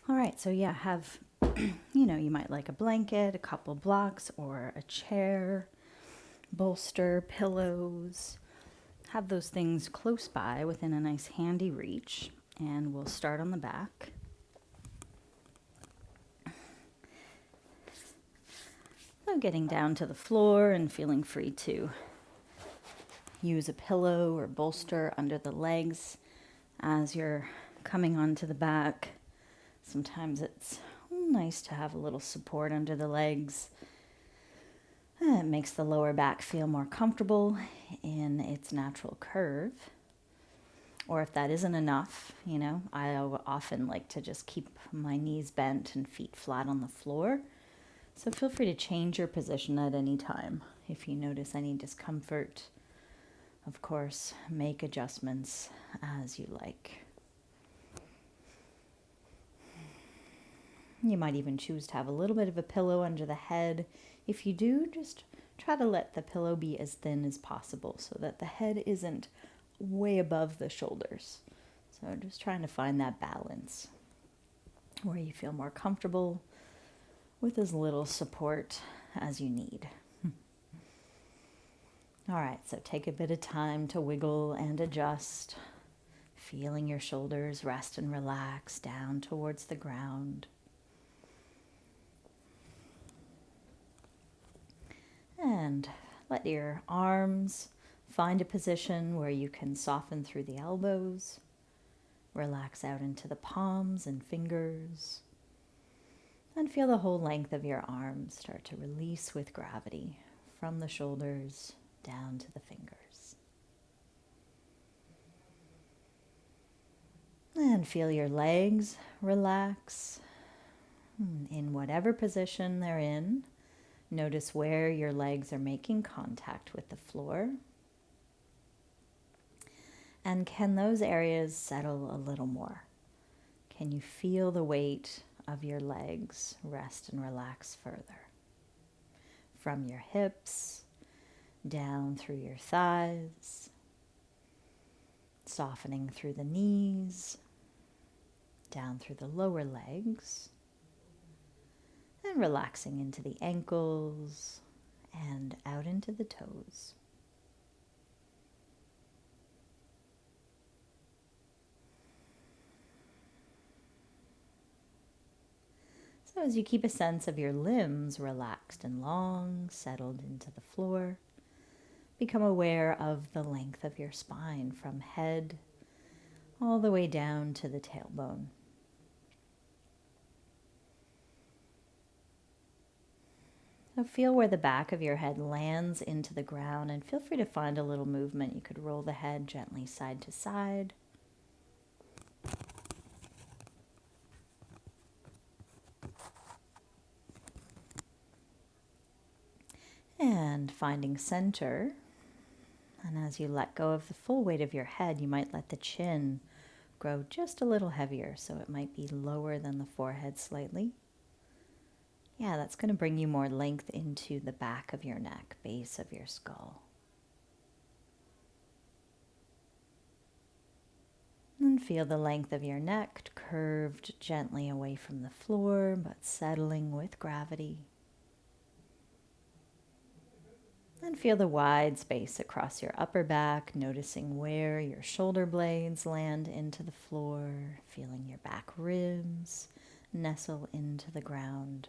All right, so yeah, have, you might like a blanket, a couple blocks, or a chair, bolster, pillows. Have those things close by within a nice handy reach, and we'll start on the back. So getting down to the floor and feeling free to use a pillow or bolster under the legs as you're coming onto the back. Sometimes it's nice to have a little support under the legs. It makes the lower back feel more comfortable in its natural curve. Or if that isn't enough, I often like to just keep my knees bent and feet flat on the floor. So feel free to change your position at any time. If you notice any discomfort, of course, make adjustments as you like. You might even choose to have a little bit of a pillow under the head. If you do, just try to let the pillow be as thin as possible so that the head isn't way above the shoulders. So just trying to find that balance where you feel more comfortable with as little support as you need. All right, so take a bit of time to wiggle and adjust, feeling your shoulders rest and relax down towards the ground. And let your arms find a position where you can soften through the elbows, relax out into the palms and fingers, and feel the whole length of your arms start to release with gravity from the shoulders down to the fingers. And feel your legs relax in whatever position they're in. Notice where your legs are making contact with the floor. And can those areas settle a little more? Can you feel the weight of your legs rest and relax further? From your hips, down through your thighs, softening through the knees, down through the lower legs, and relaxing into the ankles and out into the toes. So as you keep a sense of your limbs relaxed and long, settled into the floor, become aware of the length of your spine from head all the way down to the tailbone. So feel where the back of your head lands into the ground, and feel free to find a little movement. You could roll the head gently side to side. And finding center. And as you let go of the full weight of your head, you might let the chin grow just a little heavier, so it might be lower than the forehead slightly. Yeah, that's going to bring you more length into the back of your neck, base of your skull. And feel the length of your neck curved gently away from the floor, but settling with gravity. And feel the wide space across your upper back, noticing where your shoulder blades land into the floor, feeling your back ribs nestle into the ground.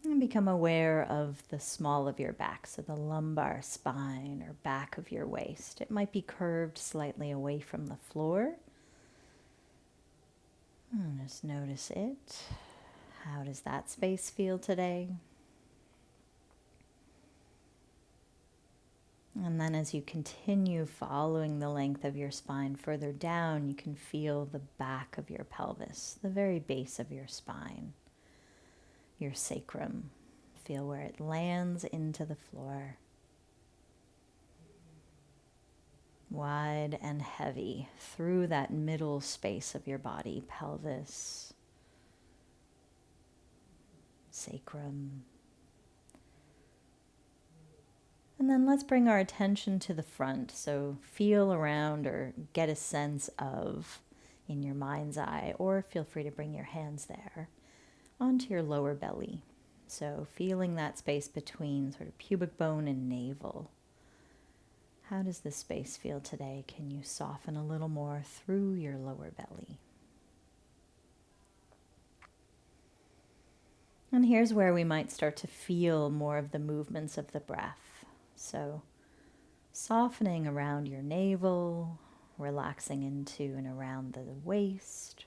And become aware of the small of your back, so the lumbar spine or back of your waist. It might be curved slightly away from the floor. And just notice it. How does that space feel today? And then as you continue following the length of your spine further down, you can feel the back of your pelvis, the very base of your spine, your sacrum. Feel where it lands into the floor. Wide and heavy through that middle space of your body, pelvis, sacrum. And And then let's bring our attention to the front. So feel around or get a sense of in your mind's eye, or feel free to bring your hands there onto your lower belly. So feeling that space between sort of pubic bone and navel. How does this space feel today? Can you soften a little more through your lower belly? And here's where we might start to feel more of the movements of the breath. So softening around your navel, relaxing into and around the waist,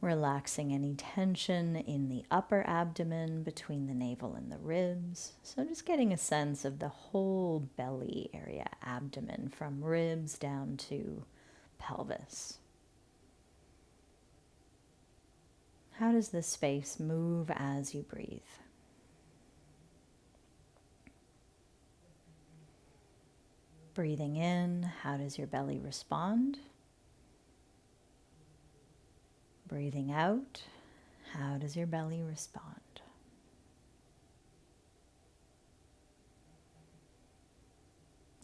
relaxing any tension in the upper abdomen between the navel and the ribs. So just getting a sense of the whole belly area, abdomen, from ribs down to pelvis. How does this space move as you breathe? Breathing in, how does your belly respond? Breathing out, how does your belly respond?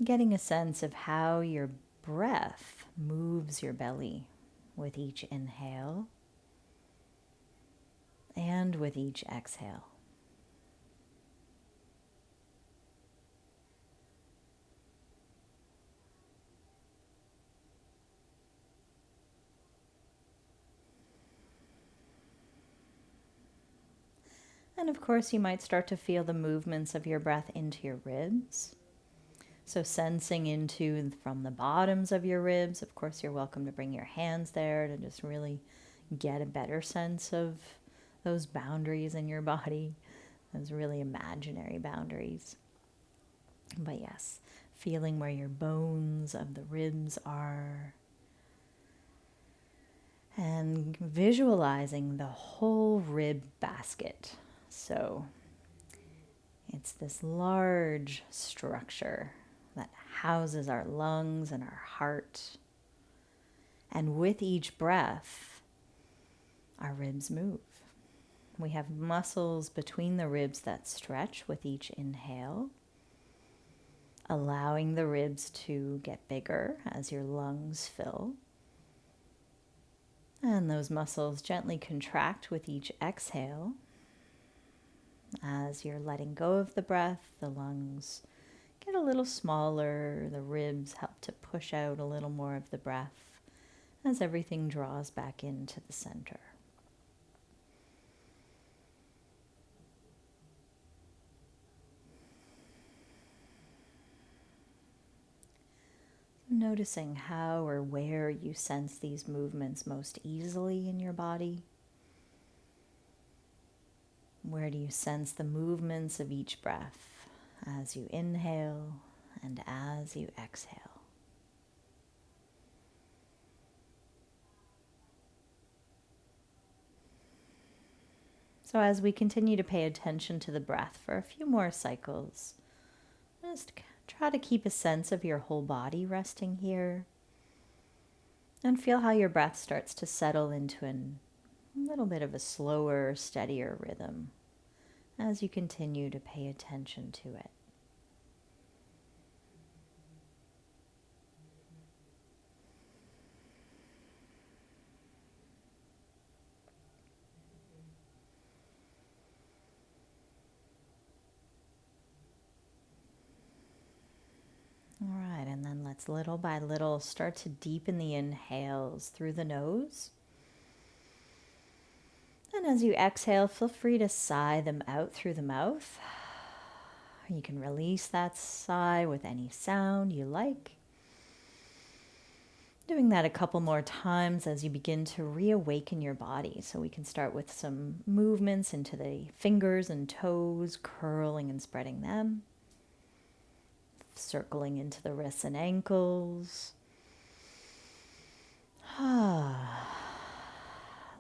Getting a sense of how your breath moves your belly with each inhale and with each exhale. And of course, you might start to feel the movements of your breath into your ribs. So sensing into from the bottoms of your ribs. Of course, you're welcome to bring your hands there to just really get a better sense of those boundaries in your body, those really imaginary boundaries. But yes, feeling where your bones of the ribs are, and visualizing the whole rib basket. So it's this large structure that houses our lungs and our heart. And with each breath, our ribs move. We have muscles between the ribs that stretch with each inhale, allowing the ribs to get bigger as your lungs fill. And those muscles gently contract with each exhale. As you're letting go of the breath, the lungs get a little smaller, the ribs help to push out a little more of the breath as everything draws back into the center. Noticing how or where you sense these movements most easily in your body. Where do you sense the movements of each breath as you inhale and as you exhale? So as we continue to pay attention to the breath for a few more cycles, just try to keep a sense of your whole body resting here. And feel how your breath starts to settle into a little bit of a slower, steadier rhythm as you continue to pay attention to it. All right, and then let's little by little start to deepen the inhales through the nose. And as you exhale, feel free to sigh them out through the mouth. You can release that sigh with any sound you like. Doing that a couple more times as you begin to reawaken your body. So we can start with some movements into the fingers and toes, curling and spreading them. Circling into the wrists and ankles.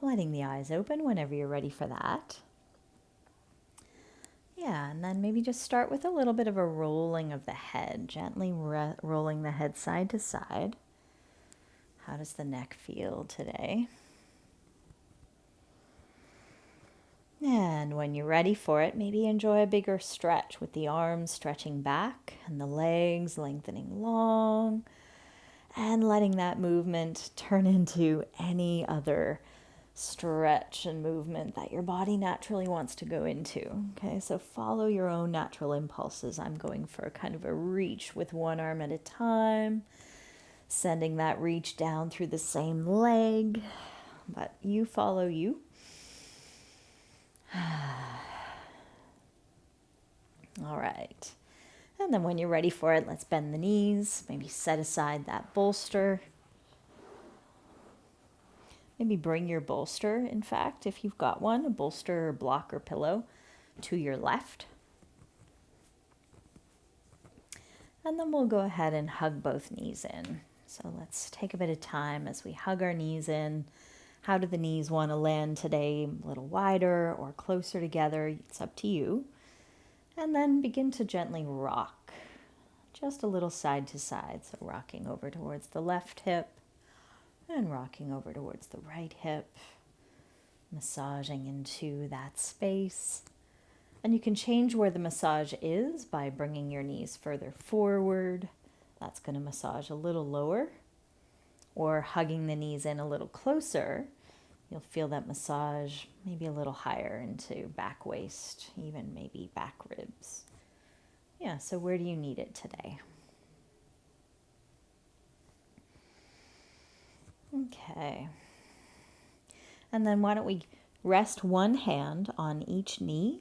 Letting the eyes open whenever you're ready for that. Yeah, and then maybe just start with a little bit of a rolling of the head, gently rolling the head side to side. How does the neck feel today? And when you're ready for it, maybe enjoy a bigger stretch with the arms stretching back and the legs lengthening long, and letting that movement turn into any other stretch and movement that your body naturally wants to go into. Okay, so follow your own natural impulses. I'm going for kind of a reach with one arm at a time, sending that reach down through the same leg, but you follow you. All right. And then when you're ready for it, let's bend the knees, maybe set aside that bolster. Maybe bring your bolster, in fact, if you've got one, a bolster or block or pillow, to your left. And then we'll go ahead and hug both knees in. So let's take a bit of time as we hug our knees in. How do the knees want to land today? A little wider or closer together? It's up to you. And then begin to gently rock, just a little side to side. So rocking over towards the left hip and rocking over towards the right hip, massaging into that space. And you can change where the massage is by bringing your knees further forward. That's going to massage a little lower. Or hugging the knees in a little closer. You'll feel that massage maybe a little higher into back waist, even maybe back ribs. Yeah, so where do you need it today? Okay. And then why don't we rest one hand on each knee.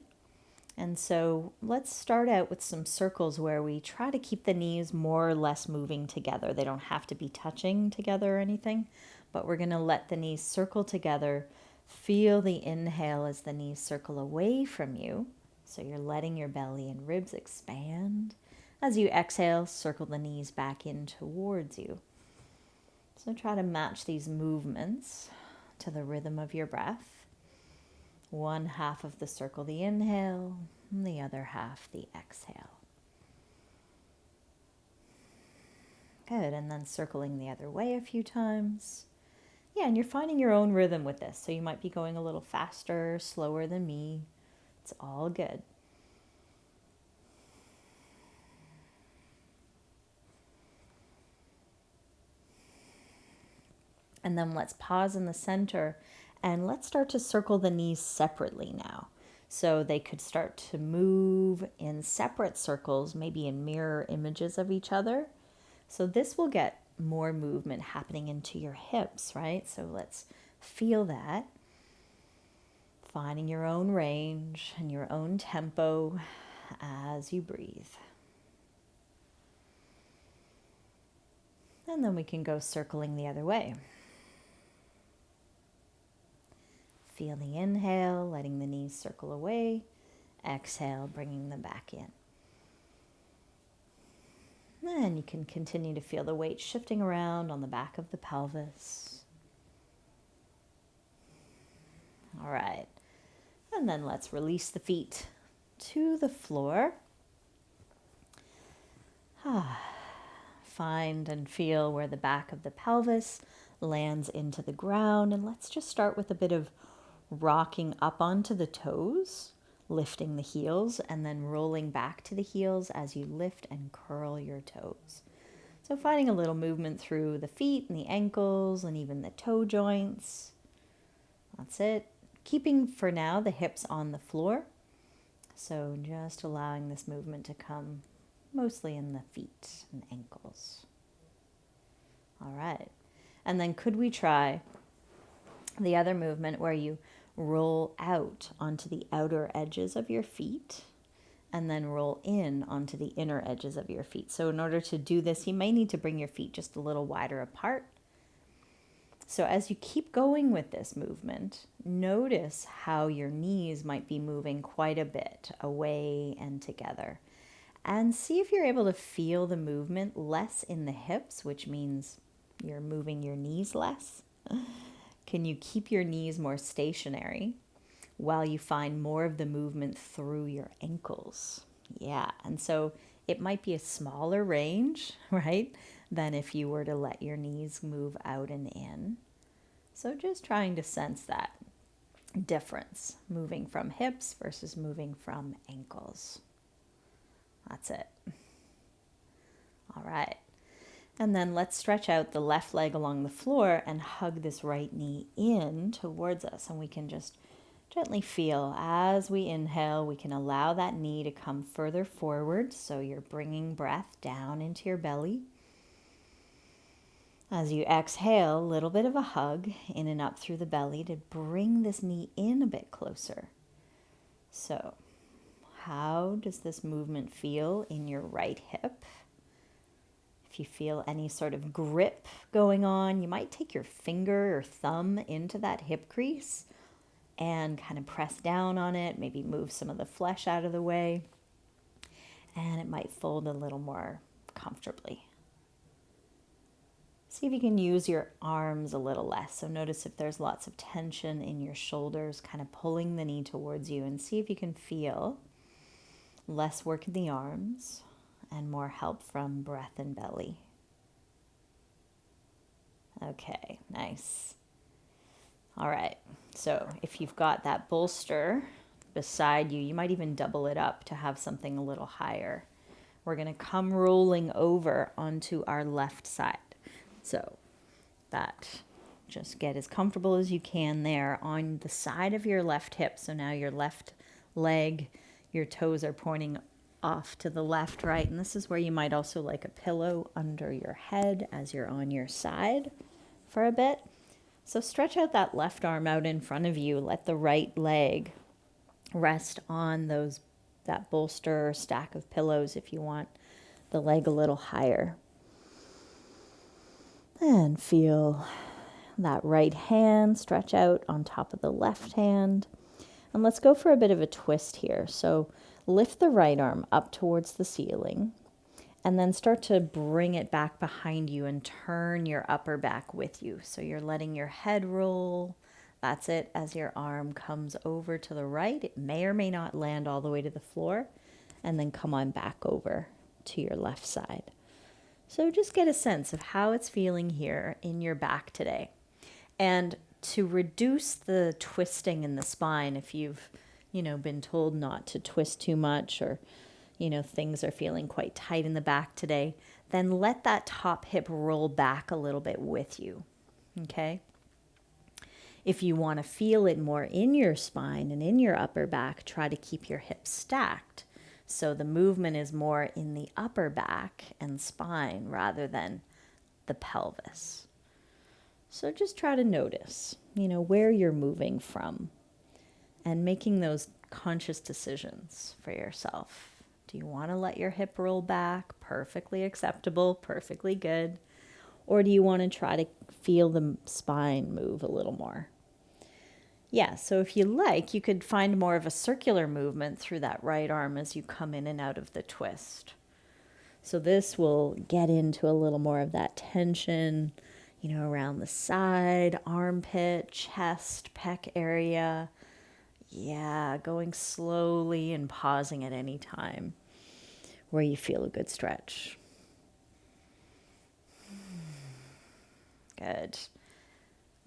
And so let's start out with some circles where we try to keep the knees more or less moving together. They don't have to be touching together or anything, but we're going to let the knees circle together. Feel the inhale as the knees circle away from you. So you're letting your belly and ribs expand. As you exhale, circle the knees back in towards you. So try to match these movements to the rhythm of your breath. One half of the circle, the inhale, and the other half, the exhale. Good, and then circling the other way a few times. Yeah, and you're finding your own rhythm with this. So you might be going a little faster, slower than me. It's all good. And then let's pause in the center and let's start to circle the knees separately now. So they could start to move in separate circles, maybe in mirror images of each other. So this will get more movement happening into your hips, right? So let's feel that. Finding your own range and your own tempo as you breathe. And then we can go circling the other way. Feel the inhale, letting the knees circle away. Exhale, bringing them back in. And you can continue to feel the weight shifting around on the back of the pelvis. All right. And then let's release the feet to the floor. Find and feel where the back of the pelvis lands into the ground. And let's just start with a bit of rocking up onto the toes, lifting the heels, and then rolling back to the heels as you lift and curl your toes. So finding a little movement through the feet and the ankles and even the toe joints. That's it. Keeping for now the hips on the floor. So just allowing this movement to come mostly in the feet and ankles. All right. And then could we try the other movement where you roll out onto the outer edges of your feet and then roll in onto the inner edges of your feet. So in order to do this, you may need to bring your feet just a little wider apart. So as you keep going with this movement, notice how your knees might be moving quite a bit away and together. And see if you're able to feel the movement less in the hips, which means you're moving your knees less. Can you keep your knees more stationary while you find more of the movement through your ankles? Yeah, and so it might be a smaller range, right, than if you were to let your knees move out and in. So just trying to sense that. difference, moving from hips versus moving from ankles. That's it. All right. And then let's stretch out the left leg along the floor and hug this right knee in towards us. And we can just gently feel as we inhale, we can allow that knee to come further forward. So you're bringing breath down into your belly. As you exhale, a little bit of a hug in and up through the belly to bring this knee in a bit closer. So how does this movement feel in your right hip? If you feel any sort of grip going on, you might take your finger or thumb into that hip crease and kind of press down on it, maybe move some of the flesh out of the way, and it might fold a little more comfortably. See if you can use your arms a little less. So notice if there's lots of tension in your shoulders, kind of pulling the knee towards you, and see if you can feel less work in the arms and more help from breath and belly. Okay, nice. All right, so if you've got that bolster beside you, you might even double it up to have something a little higher. We're going to come rolling over onto our left side. So that, just get as comfortable as you can there on the side of your left hip. So now your left leg, your toes are pointing off to the left, right? And this is where you might also like a pillow under your head as you're on your side for a bit. So stretch out that left arm out in front of you. Let the right leg rest on that bolster or stack of pillows if you want the leg a little higher. And feel that right hand stretch out on top of the left hand. And let's go for a bit of a twist here. So lift the right arm up towards the ceiling and then start to bring it back behind you and turn your upper back with you. So you're letting your head roll. That's it. As your arm comes over to the right, it may or may not land all the way to the floor, and then come on back over to your left side. So just get a sense of how it's feeling here in your back today. And to reduce the twisting in the spine, if you've, been told not to twist too much, or, things are feeling quite tight in the back today, then let that top hip roll back a little bit with you, okay? If you want to feel it more in your spine and in your upper back, try to keep your hips stacked. So the movement is more in the upper back and spine rather than the pelvis. So just try to notice, where you're moving from and making those conscious decisions for yourself. Do you want to let your hip roll back? Perfectly acceptable, perfectly good. Or do you want to try to feel the spine move a little more? Yeah, so if you like, you could find more of a circular movement through that right arm as you come in and out of the twist. So this will get into a little more of that tension, around the side, armpit, chest, pec area. Yeah, going slowly and pausing at any time where you feel a good stretch. Good.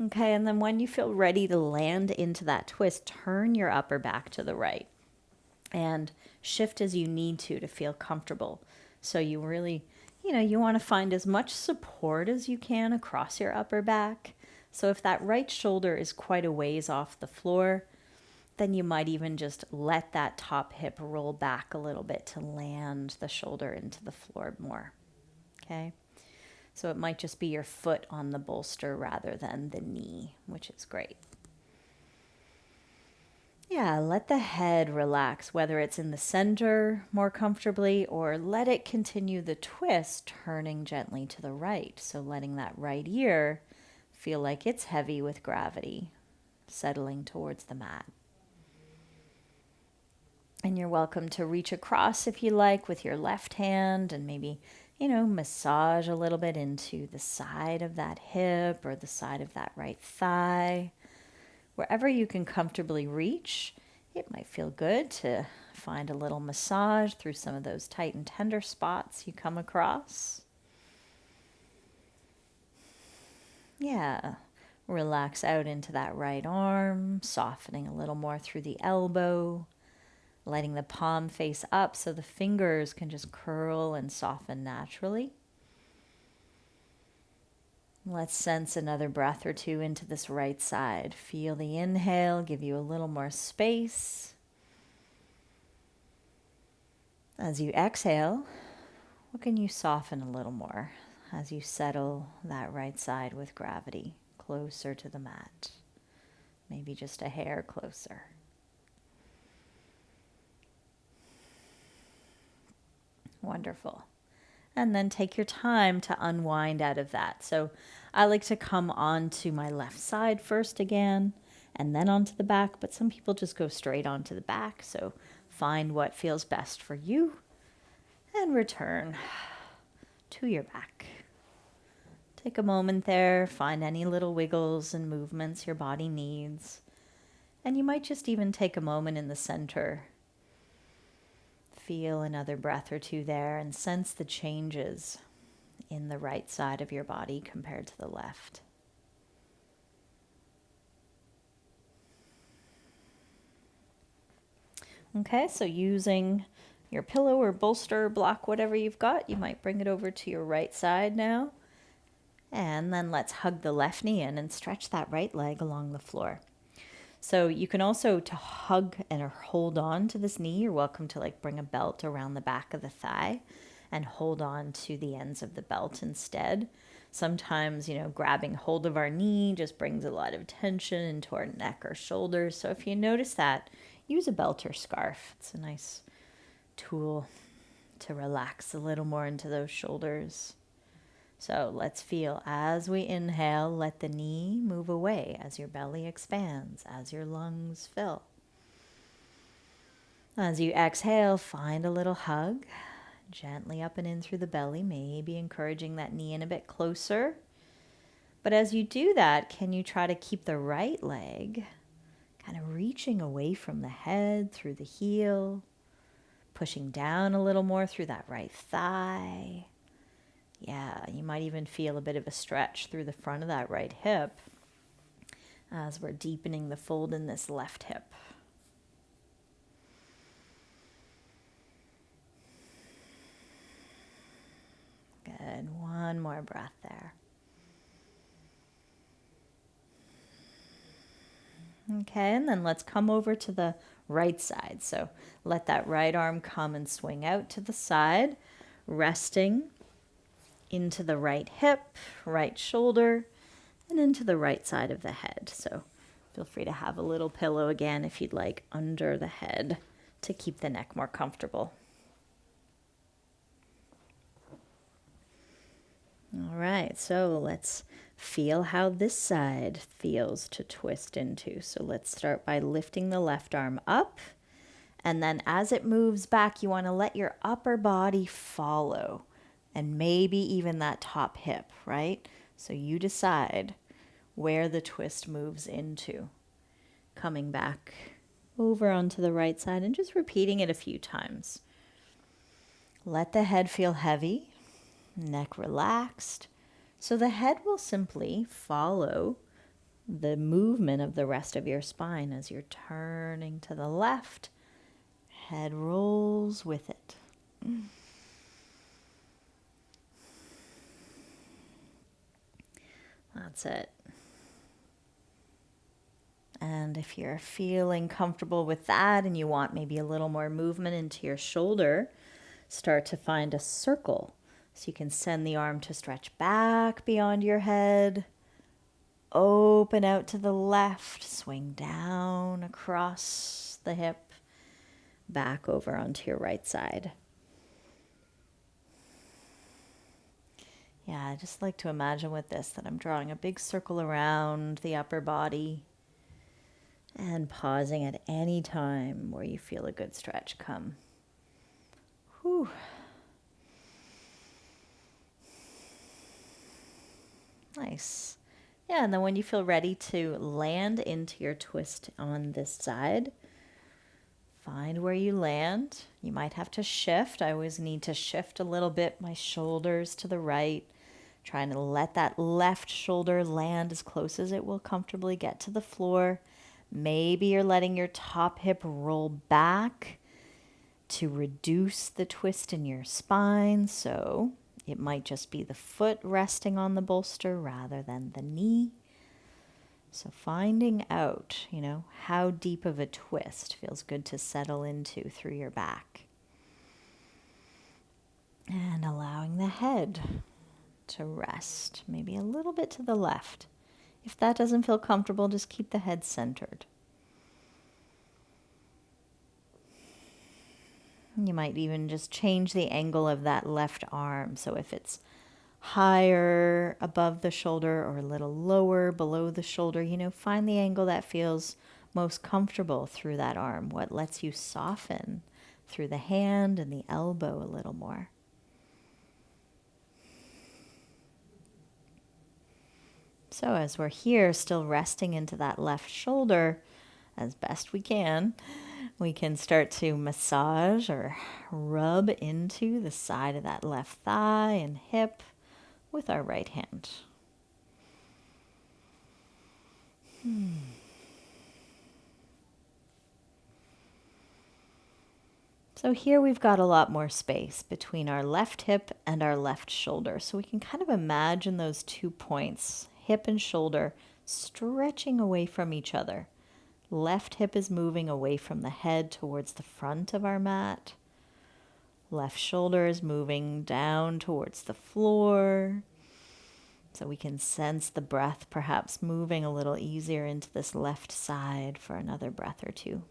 Okay, and then when you feel ready to land into that twist, turn your upper back to the right and shift as you need to feel comfortable. So you really, you want to find as much support as you can across your upper back. So if that right shoulder is quite a ways off the floor, then you might even just let that top hip roll back a little bit to land the shoulder into the floor more, okay? So it might just be your foot on the bolster rather than the knee, which is great. Yeah, let the head relax, whether it's in the center more comfortably, or let it continue the twist, turning gently to the right. So letting that right ear feel like it's heavy with gravity, settling towards the mat. And you're welcome to reach across if you like with your left hand and maybe massage a little bit into the side of that hip or the side of that right thigh. Wherever you can comfortably reach, it might feel good to find a little massage through some of those tight and tender spots you come across. Yeah, Relax out into that right arm, softening a little more through the elbow, letting the palm face up so the fingers can just curl and soften naturally. Let's sense another breath or two into this right side. Feel the inhale, give you a little more space. As you exhale, what can you soften a little more as you settle that right side with gravity closer to the mat? Maybe just a hair closer. Wonderful. And then take your time to unwind out of that. So I like to come onto my left side first again, and then onto the back, but some people just go straight onto the back. So find what feels best for you and return to your back. Take a moment there, find any little wiggles and movements your body needs. And you might just even take a moment in the center. Feel another breath or two there and sense the changes in the right side of your body compared to the left. Okay, so using your pillow or bolster, block, whatever you've got, you might bring it over to your right side now. And then let's hug the left knee in and stretch that right leg along the floor. So you can also, to hug and hold on to this knee, you're welcome to like bring a belt around the back of the thigh and hold on to the ends of the belt instead. Sometimes, grabbing hold of our knee just brings a lot of tension into our neck or shoulders. So if you notice that, use a belt or scarf. It's a nice tool to relax a little more into those shoulders. So let's feel as we inhale, let the knee move away as your belly expands, as your lungs fill. As you exhale, find a little hug, gently up and in through the belly, maybe encouraging that knee in a bit closer. But as you do that, can you try to keep the right leg kind of reaching away from the head through the heel, pushing down a little more through that right thigh. Yeah, you might even feel a bit of a stretch through the front of that right hip as we're deepening the fold in this left hip. Good. One more breath there. Okay, and then let's come over to the right side. So let that right arm come and swing out to the side, resting into the right hip, right shoulder, and into the right side of the head. So feel free to have a little pillow again if you'd like under the head to keep the neck more comfortable. All right, so let's feel how this side feels to twist into. So let's start by lifting the left arm up. And then as it moves back, you want to let your upper body follow. And maybe even that top hip, right? So you decide where the twist moves into. Coming back over onto the right side and just repeating it a few times. Let the head feel heavy, neck relaxed. So the head will simply follow the movement of the rest of your spine as you're turning to the left. Head rolls with it. That's it. And if you're feeling comfortable with that and you want maybe a little more movement into your shoulder, start to find a circle. So you can send the arm to stretch back beyond your head, open out to the left, swing down across the hip, back over onto your right side. Yeah, I just like to imagine with this that I'm drawing a big circle around the upper body and pausing at any time where you feel a good stretch come. Whew. Nice. Yeah, and then when you feel ready to land into your twist on this side, find where you land. You might have to shift. I always need to shift a little bit my shoulders to the right Trying to let that left shoulder land as close as it will comfortably get to the floor. Maybe you're letting your top hip roll back to reduce the twist in your spine. So it might just be the foot resting on the bolster rather than the knee. So finding out, how deep of a twist feels good to settle into through your back. And allowing the head to rest, maybe a little bit to the left. If that doesn't feel comfortable, just keep the head centered. You might even just change the angle of that left arm. So if it's higher above the shoulder or a little lower below the shoulder, find the angle that feels most comfortable through that arm. What lets you soften through the hand and the elbow a little more. So as we're here, still resting into that left shoulder as best we can start to massage or rub into the side of that left thigh and hip with our right hand. So here we've got a lot more space between our left hip and our left shoulder. So we can kind of imagine those 2 points, hip and shoulder, stretching away from each other. Left hip is moving away from the head towards the front of our mat. Left shoulder is moving down towards the floor. So we can sense the breath perhaps moving a little easier into this left side for another breath or two.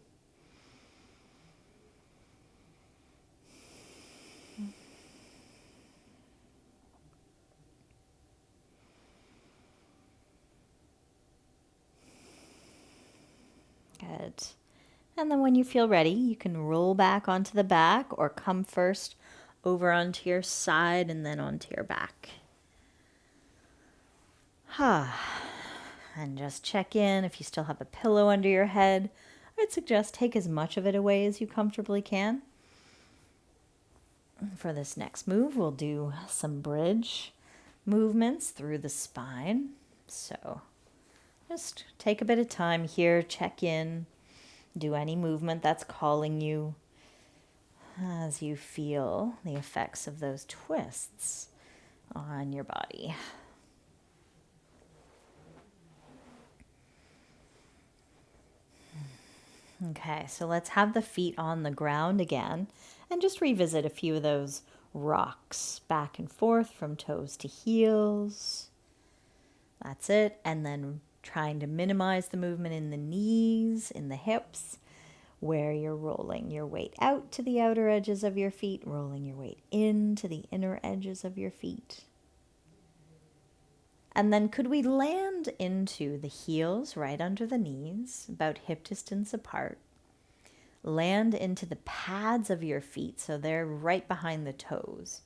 Good. And then when you feel ready, you can roll back onto the back or come first over onto your side and then onto your back. And just check in. If you still have a pillow under your head, I'd suggest take as much of it away as you comfortably can. For this next move, we'll do some bridge movements through the spine. So just take a bit of time here, check in, do any movement that's calling you as you feel the effects of those twists on your body. Okay, so let's have the feet on the ground again and just revisit a few of those rocks back and forth from toes to heels. That's it. And then trying to minimize the movement in the knees, in the hips, where you're rolling your weight out to the outer edges of your feet, rolling your weight into the inner edges of your feet. And then could we land into the heels right under the knees, about hip distance apart. Land into the pads of your feet, so they're right behind the toes.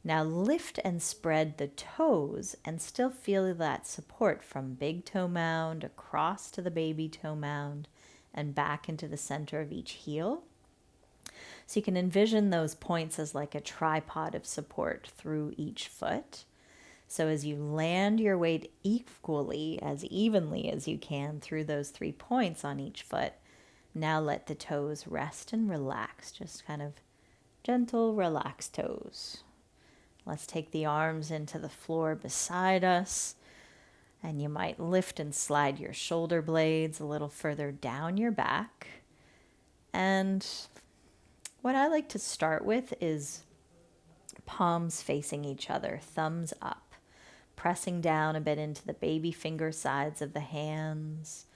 Now lift and spread the toes and still feel that support from big toe mound across to the baby toe mound and back into the center of each heel. So you can envision those points as like a tripod of support through each foot. So as you land your weight equally, as evenly as you can through those 3 points on each foot, now let the toes rest and relax, just kind of gentle, relaxed toes. Let's take the arms into the floor beside us, and you might lift and slide your shoulder blades a little further down your back. And what I like to start with is palms facing each other, thumbs up, pressing down a bit into the baby finger sides of the hands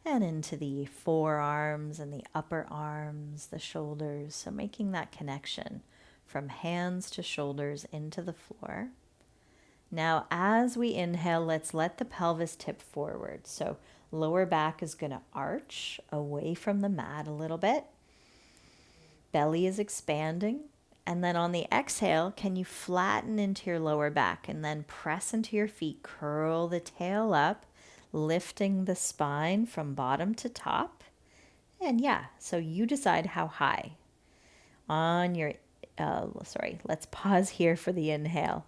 and into the forearms and the upper arms, the shoulders. So making that connection from hands to shoulders into the floor. Now, as we inhale, let's let the pelvis tip forward. So lower back is going to arch away from the mat a little bit. Belly is expanding. And then on the exhale, can you flatten into your lower back and then press into your feet, curl the tail up, lifting the spine from bottom to top. And so you decide how high. On your let's pause here for the inhale.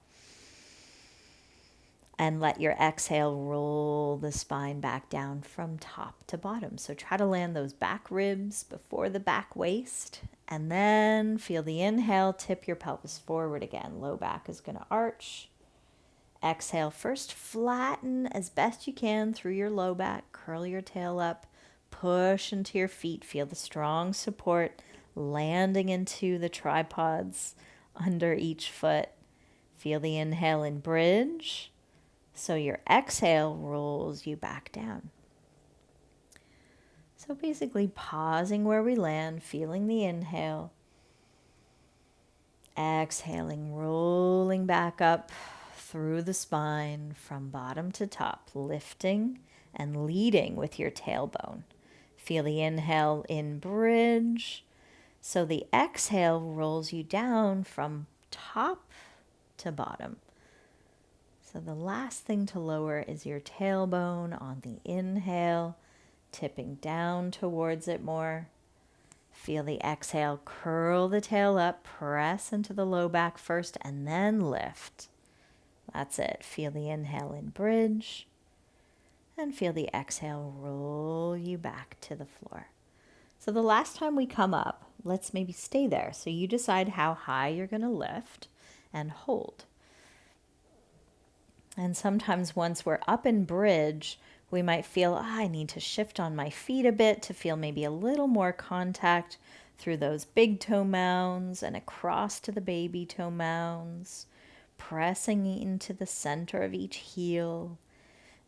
And let your exhale roll the spine back down from top to bottom. So try to land those back ribs before the back waist. And then feel the inhale, tip your pelvis forward again. Low back is going to arch. Exhale, first flatten as best you can through your low back. Curl your tail up. Push into your feet. Feel the strong support landing into the tripods under each foot. Feel the inhale in bridge. So your exhale rolls you back down. So basically pausing where we land, feeling the inhale. Exhaling, rolling back up through the spine from bottom to top, lifting and leading with your tailbone. Feel the inhale in bridge. So the exhale rolls you down from top to bottom. So the last thing to lower is your tailbone on the inhale, tipping down towards it more. Feel the exhale, curl the tail up, press into the low back first, and then lift. That's it. Feel the inhale in bridge, and feel the exhale roll you back to the floor. So the last time we come up, let's maybe stay there. So you decide how high you're going to lift and hold. And sometimes once we're up in bridge, we might feel, I need to shift on my feet a bit to feel maybe a little more contact through those big toe mounds and across to the baby toe mounds, pressing into the center of each heel,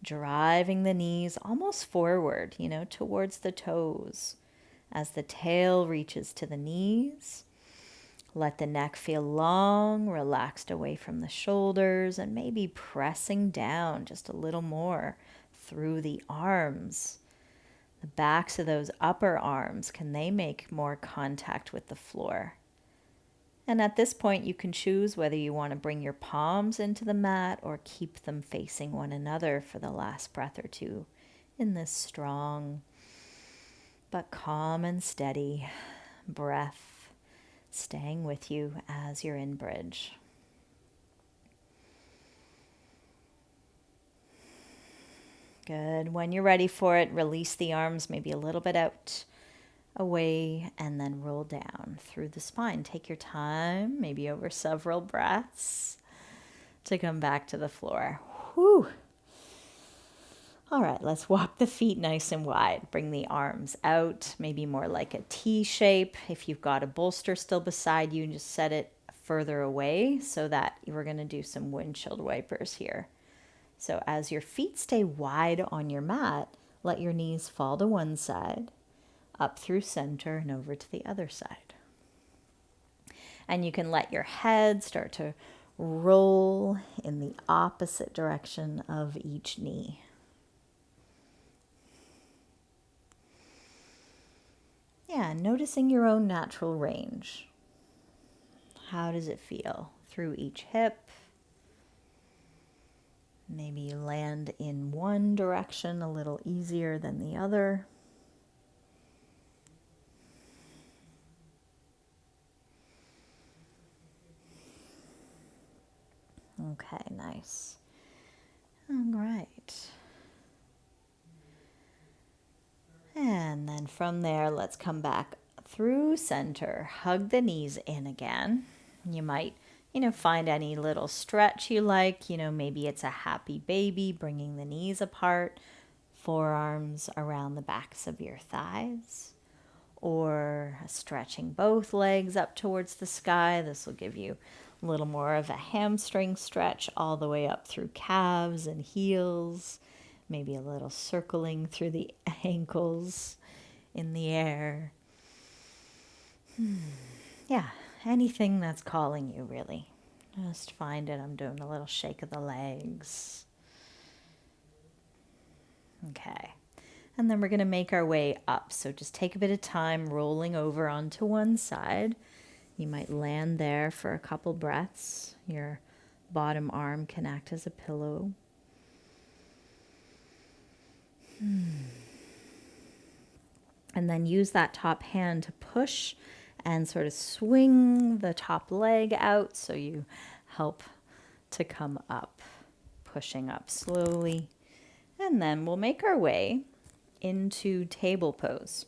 driving the knees almost forward, towards the toes as the tail reaches to the knees. Let the neck feel long, relaxed away from the shoulders, and maybe pressing down just a little more through the arms. The backs of those upper arms, can they make more contact with the floor? And at this point, you can choose whether you want to bring your palms into the mat or keep them facing one another for the last breath or two in this strong but calm and steady breath, staying with you as you're in bridge. Good. When you're ready for it, release the arms maybe a little bit out, away, and then roll down through the spine. Take your time, maybe over several breaths, to come back to the floor. Whew. All right, let's walk the feet nice and wide. Bring the arms out, maybe more like a T shape. If you've got a bolster still beside you, just set it further away so that we're going to do some windshield wipers here. So as your feet stay wide on your mat, let your knees fall to one side, up through center and over to the other side. And you can let your head start to roll in the opposite direction of each knee. Yeah, noticing your own natural range. How does it feel through each hip? Maybe you land in one direction a little easier than the other. Okay, nice. All right. And then from there, let's come back through center. Hug the knees in again. You might, find any little stretch you like. Maybe it's a happy baby, bringing the knees apart, forearms around the backs of your thighs, or stretching both legs up towards the sky. This will give you a little more of a hamstring stretch all the way up through calves and heels. Maybe a little circling through the ankles in the air. Yeah, anything that's calling you, really. Just find it. I'm doing a little shake of the legs. Okay. And then we're going to make our way up. So just take a bit of time rolling over onto one side. You might land there for a couple breaths. Your bottom arm can act as a pillow. And then use that top hand to push and sort of swing the top leg out so you help to come up. pushing up slowly. And then we'll make our way into table pose.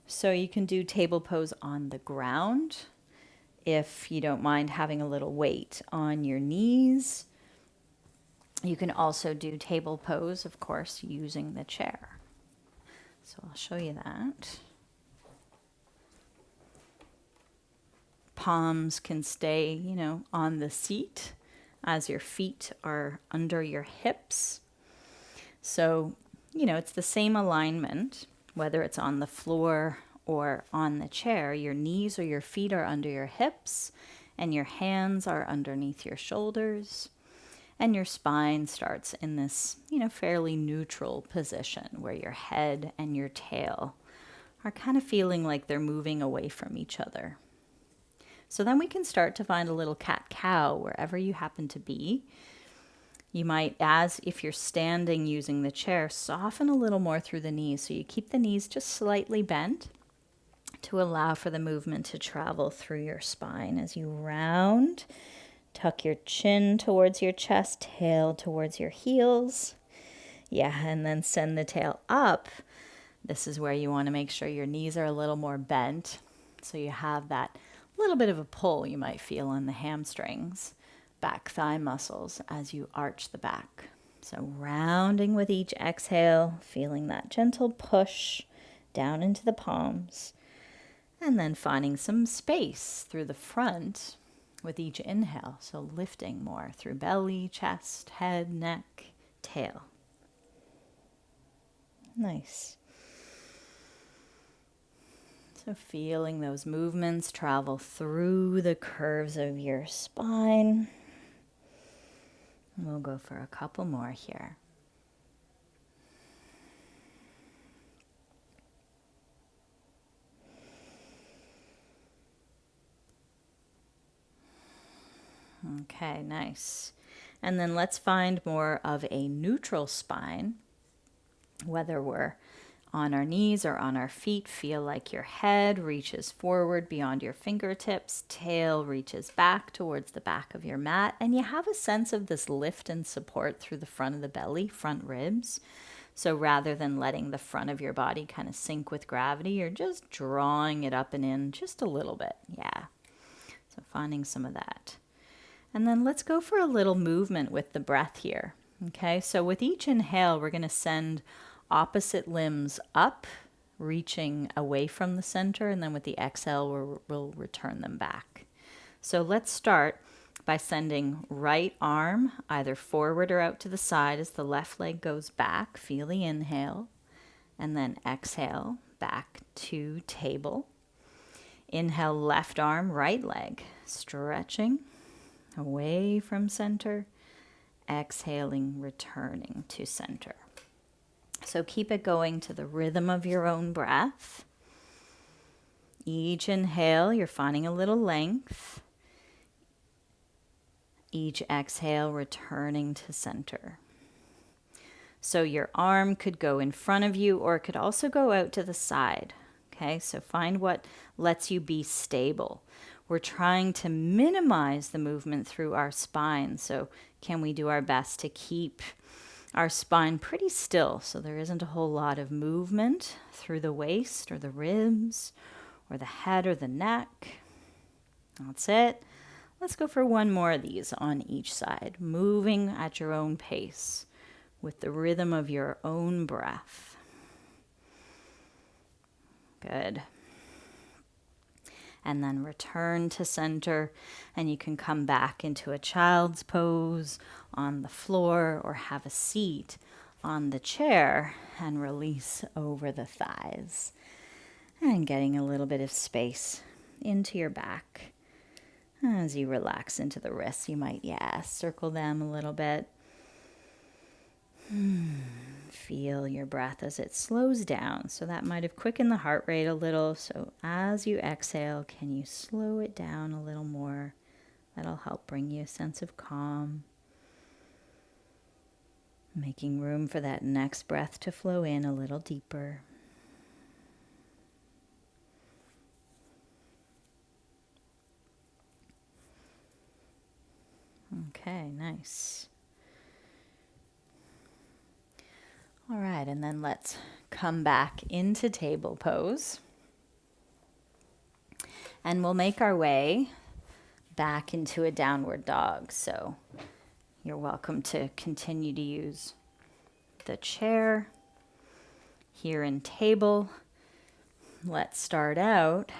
So you can do table pose on the ground if you don't mind having a little weight on your knees. You can also do table pose, of course, using the chair. So I'll show you that. Palms can stay, on the seat as your feet are under your hips. So, it's the same alignment, whether it's on the floor or on the chair. Your knees or your feet are under your hips, and your hands are underneath your shoulders. And your spine starts in this, fairly neutral position where your head and your tail are kind of feeling like they're moving away from each other. So then we can start to find a little cat-cow wherever you happen to be. You might, as if you're standing using the chair, soften a little more through the knees. So you keep the knees just slightly bent to allow for the movement to travel through your spine as you round. Tuck your chin towards your chest, tail towards your heels. Yeah, and then send the tail up. This is where you want to make sure your knees are a little more bent. So you have that little bit of a pull you might feel on the hamstrings, back thigh muscles as you arch the back. So rounding with each exhale, feeling that gentle push down into the palms. And then finding some space through the front with each inhale, so lifting more through belly, chest, head, neck, tail. Nice. So feeling those movements travel through the curves of your spine. We'll go for a couple more here. Okay, nice. And then let's find more of a neutral spine, whether we're on our knees or on our feet. Feel like your head reaches forward beyond your fingertips, tail reaches back towards the back of your mat, and you have a sense of this lift and support through the front of the belly, front ribs. So rather than letting the front of your body kind of sink with gravity, you're just drawing it up and in just a little bit. Yeah. So finding some of that. And then let's go for a little movement with the breath here. Okay, so with each inhale, we're going to send opposite limbs up, reaching away from the center, and then with the exhale, we'll return them back. So let's start by sending right arm either forward or out to the side as the left leg goes back. Feel the inhale, and then exhale back to table. Inhale, left arm, right leg, stretching away from center, exhaling, returning to center. So keep it going to the rhythm of your own breath. Each inhale, you're finding a little length. Each exhale, returning to center. So your arm could go in front of you, or it could also go out to the side. Okay, so find what lets you be stable. We're trying to minimize the movement through our spine. So can we do our best to keep our spine pretty still so there isn't a whole lot of movement through the waist or the ribs or the head or the neck? That's it. Let's go for one more of these on each side, moving at your own pace with the rhythm of your own breath. Good. And then return to center, and you can come back into a child's pose on the floor or have a seat on the chair and release over the thighs. And getting a little bit of space into your back. As you relax into the wrists, you might, circle them a little bit. Feel your breath as it slows down. So that might have quickened the heart rate a little. So as you exhale, can you slow it down a little more? That'll help bring you a sense of calm. Making room for that next breath to flow in a little deeper. Okay, nice. All right, and then let's come back into table pose. And we'll make our way back into a downward dog. So you're welcome to continue to use the chair here in table. Let's start out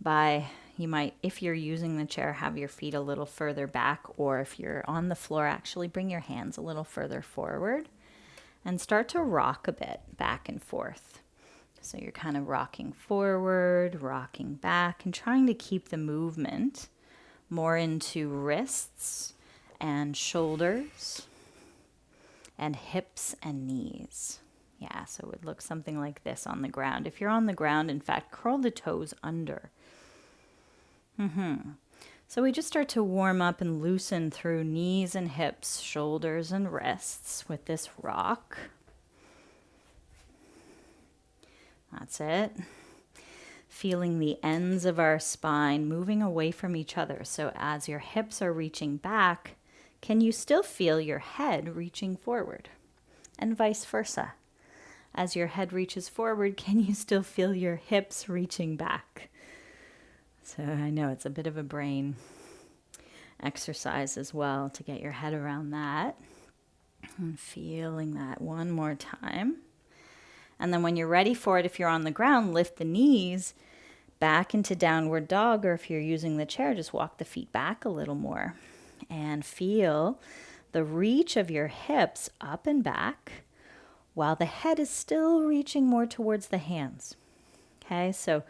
by, you might, if you're using the chair, have your feet a little further back, or if you're on the floor, actually bring your hands a little further forward and start to rock a bit back and forth. So you're kind of rocking forward, rocking back, and trying to keep the movement more into wrists and shoulders and hips and knees. Yeah, so it would look something like this on the ground. If you're on the ground, in fact, curl the toes under. So we just start to warm up and loosen through knees and hips, shoulders and wrists with this rock. That's it. Feeling the ends of our spine moving away from each other. So as your hips are reaching back, can you still feel your head reaching forward? And vice versa. As your head reaches forward, can you still feel your hips reaching back? So I know it's a bit of a brain exercise as well to get your head around that. And feeling that one more time. And then when you're ready for it, if you're on the ground, lift the knees back into downward dog, or if you're using the chair, just walk the feet back a little more. And feel the reach of your hips up and back while the head is still reaching more towards the hands. Okay, so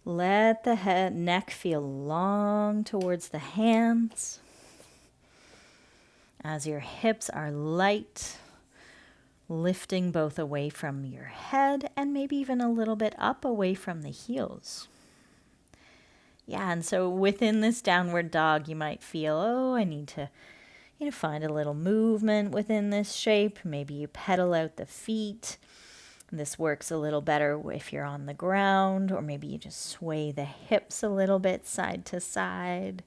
let the neck feel long towards the hands as your hips are light, lifting both away from your head and maybe even a little bit up away from the heels. Yeah, and so within this downward dog, you might feel, oh, I need to find a little movement within this shape. Maybe you pedal out the feet. This works a little better if you're on the ground, or maybe you just sway the hips a little bit side to side.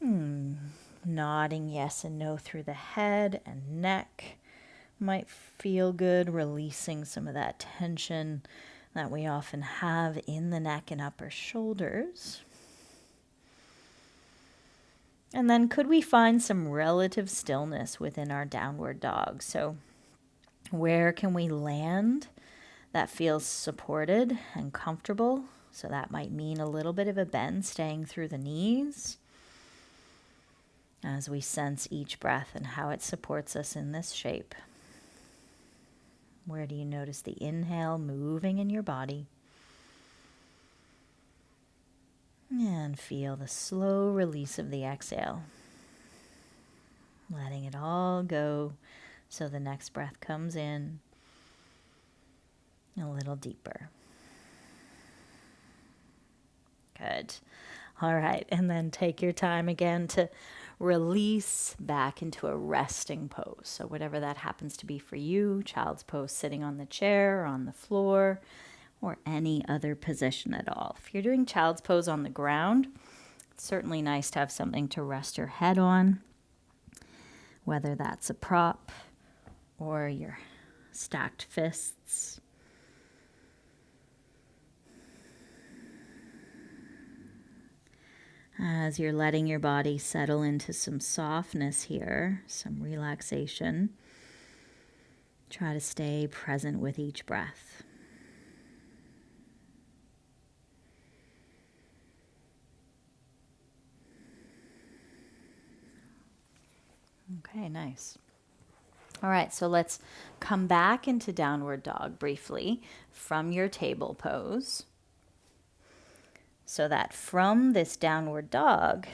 Nodding yes and no through the head and neck might feel good, releasing some of that tension that we often have in the neck and upper shoulders. And then could we find some relative stillness within our downward dog? So where can we land that feels supported and comfortable? So that might mean a little bit of a bend staying through the knees as we sense each breath and how it supports us in this shape. Where do you notice the inhale moving in your body? And feel the slow release of the exhale. Letting it all go so the next breath comes in a little deeper. Good. All right, and then take your time again to release back into a resting pose. So whatever that happens to be for you, child's pose, sitting on the chair or on the floor, or any other position at all. If you're doing child's pose on the ground, it's certainly nice to have something to rest your head on, whether that's a prop or your stacked fists. As you're letting your body settle into some softness here, some relaxation, try to stay present with each breath. Okay, nice. All right, so let's come back into downward dog briefly from your table pose. So that from this downward dog,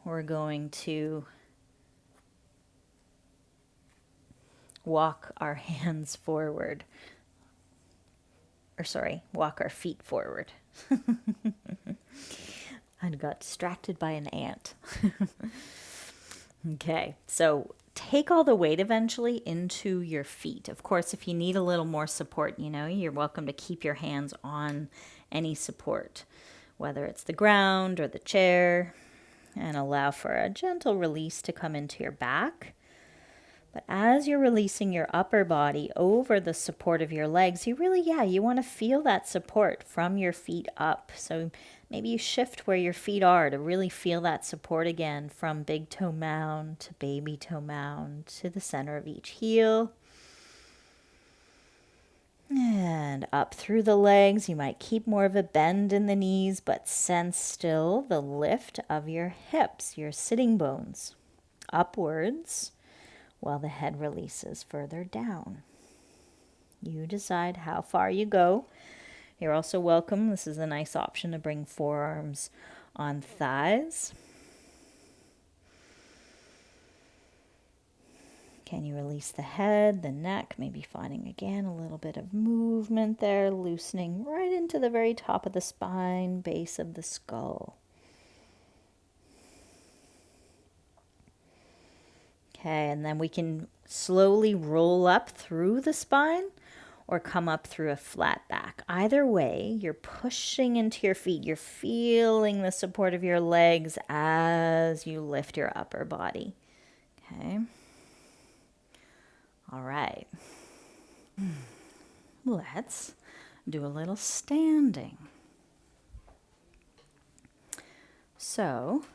we're going to walk our hands forward. Walk our feet forward. I got distracted by an ant. Okay, so take all the weight eventually into your feet. Of course, if you need a little more support, you're welcome to keep your hands on any support, whether it's the ground or the chair, and allow for a gentle release to come into your back. But as you're releasing your upper body over the support of your legs, you really, you want to feel that support from your feet up. So maybe you shift where your feet are to really feel that support again, from big toe mound to baby toe mound to the center of each heel. And up through the legs. You might keep more of a bend in the knees, but sense still the lift of your hips, your sitting bones, upwards, while the head releases further down. You decide how far you go. You're also welcome. This is a nice option to bring forearms on thighs. Can you release the head, the neck, maybe finding again a little bit of movement there, loosening right into the very top of the spine, base of the skull. Okay, and then we can slowly roll up through the spine or come up through a flat back. Either way, you're pushing into your feet. You're feeling the support of your legs as you lift your upper body. Okay. All right. Let's do a little standing. So,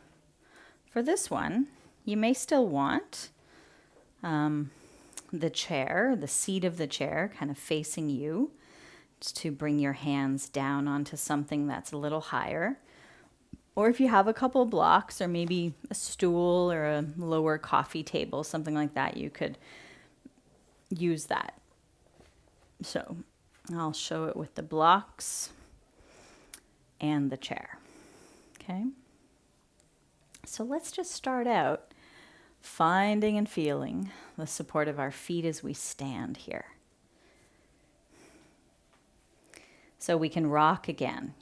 for this one, you may still want the chair, the seat of the chair, kind of facing you, just to bring your hands down onto something that's a little higher. Or if you have a couple blocks or maybe a stool or a lower coffee table, something like that, you could use that. So I'll show it with the blocks and the chair. Okay. So let's just start out finding and feeling the support of our feet as we stand here. So we can rock again,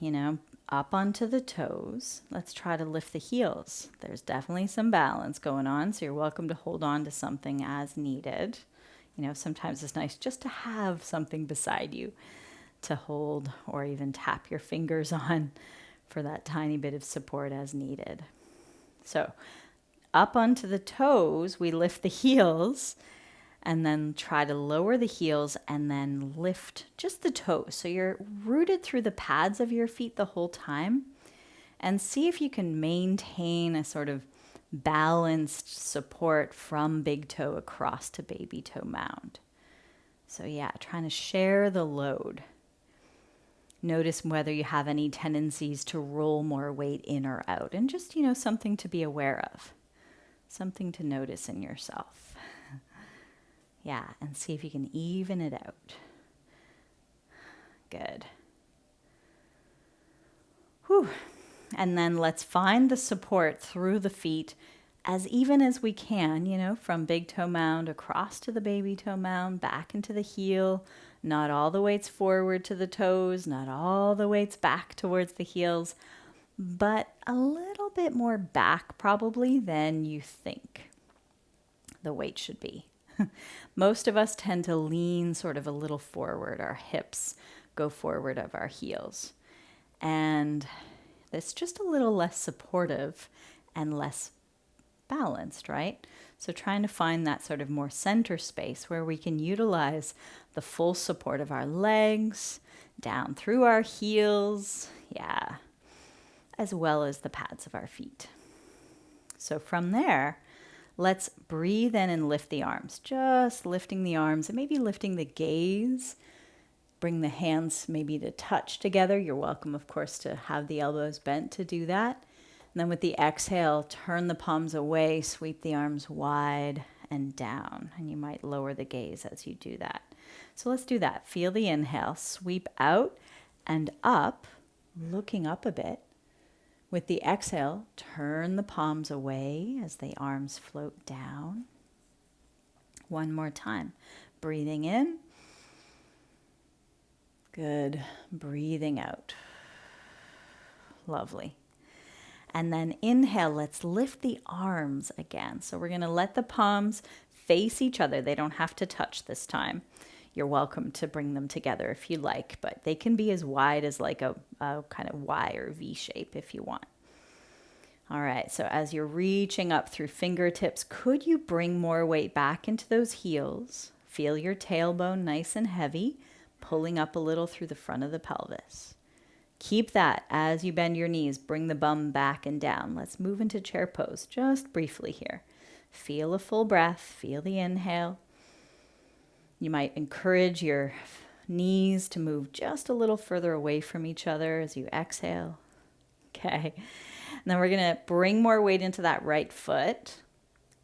up onto the toes. Let's try to lift the heels. There's definitely some balance going on, so you're welcome to hold on to something as needed. Sometimes it's nice just to have something beside you to hold or even tap your fingers on for that tiny bit of support as needed. So up onto the toes, we lift the heels and then try to lower the heels and then lift just the toes. So you're rooted through the pads of your feet the whole time, and see if you can maintain a sort of balanced support from big toe across to baby toe mound. So trying to share the load. Notice whether you have any tendencies to roll more weight in or out, and just, something to be aware of, something to notice in yourself. And see if you can even it out. Good. Whew. And then let's find the support through the feet as even as we can, from big toe mound across to the baby toe mound, back into the heel, not all the weights forward to the toes, not all the weights back towards the heels, but a little bit more back probably than you think the weight should be. Most of us tend to lean sort of a little forward. Our hips go forward of our heels. And it's just a little less supportive and less balanced, right? So trying to find that sort of more center space where we can utilize the full support of our legs down through our heels, as well as the pads of our feet. So from there, let's breathe in and lift the arms, just lifting the arms and maybe lifting the gaze. Bring the hands maybe to touch together. You're welcome, of course, to have the elbows bent to do that. And then with the exhale, turn the palms away, sweep the arms wide and down. And you might lower the gaze as you do that. So let's do that. Feel the inhale, sweep out and up, looking up a bit. With the exhale, turn the palms away as the arms float down. One more time. Breathing in. Good. Breathing out. Lovely. And then inhale, let's lift the arms again. So we're going to let the palms face each other. They don't have to touch this time. You're welcome to bring them together if you like, but they can be as wide as like a kind of Y or V shape if you want. All right, so as you're reaching up through fingertips, could you bring more weight back into those heels? Feel your tailbone nice and heavy, pulling up a little through the front of the pelvis. Keep that as you bend your knees. Bring the bum back and down. Let's move into chair pose just briefly here. Feel a full breath. Feel the inhale. You might encourage your knees to move just a little further away from each other as you exhale. Okay. And then we're going to bring more weight into that right foot.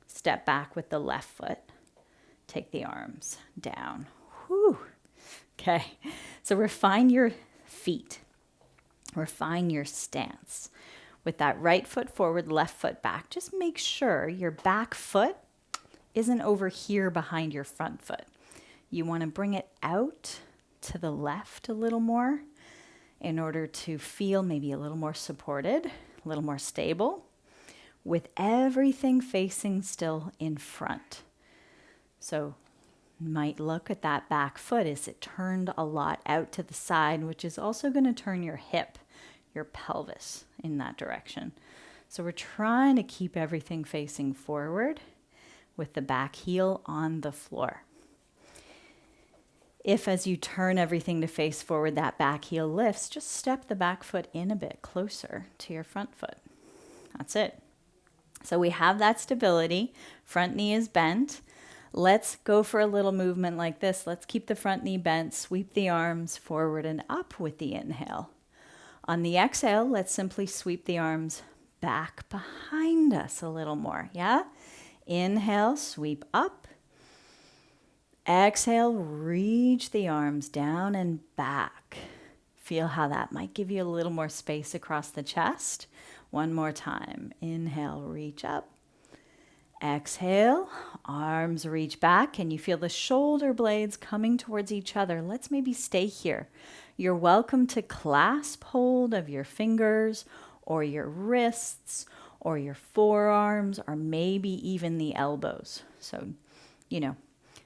Step back with the left foot. Take the arms down. Whew. Okay. So refine your feet. Refine your stance. With that right foot forward, left foot back, just make sure your back foot isn't over here behind your front foot. You want to bring it out to the left a little more in order to feel maybe a little more supported, a little more stable, with everything facing still in front. So might look at that back foot as it turned a lot out to the side, which is also going to turn your hip, your pelvis in that direction. So we're trying to keep everything facing forward with the back heel on the floor. If as you turn everything to face forward, that back heel lifts, just step the back foot in a bit closer to your front foot. That's it. So we have that stability. Front knee is bent. Let's go for a little movement like this. Let's keep the front knee bent, sweep the arms forward and up with the inhale. On the exhale, let's simply sweep the arms back behind us a little more, yeah? Inhale, sweep up. Exhale, reach the arms down and back. Feel how that might give you a little more space across the chest. One more time. Inhale, reach up. Exhale, arms reach back, and you feel the shoulder blades coming towards each other. Let's maybe stay here. You're welcome to clasp hold of your fingers or your wrists or your forearms or maybe even the elbows. So,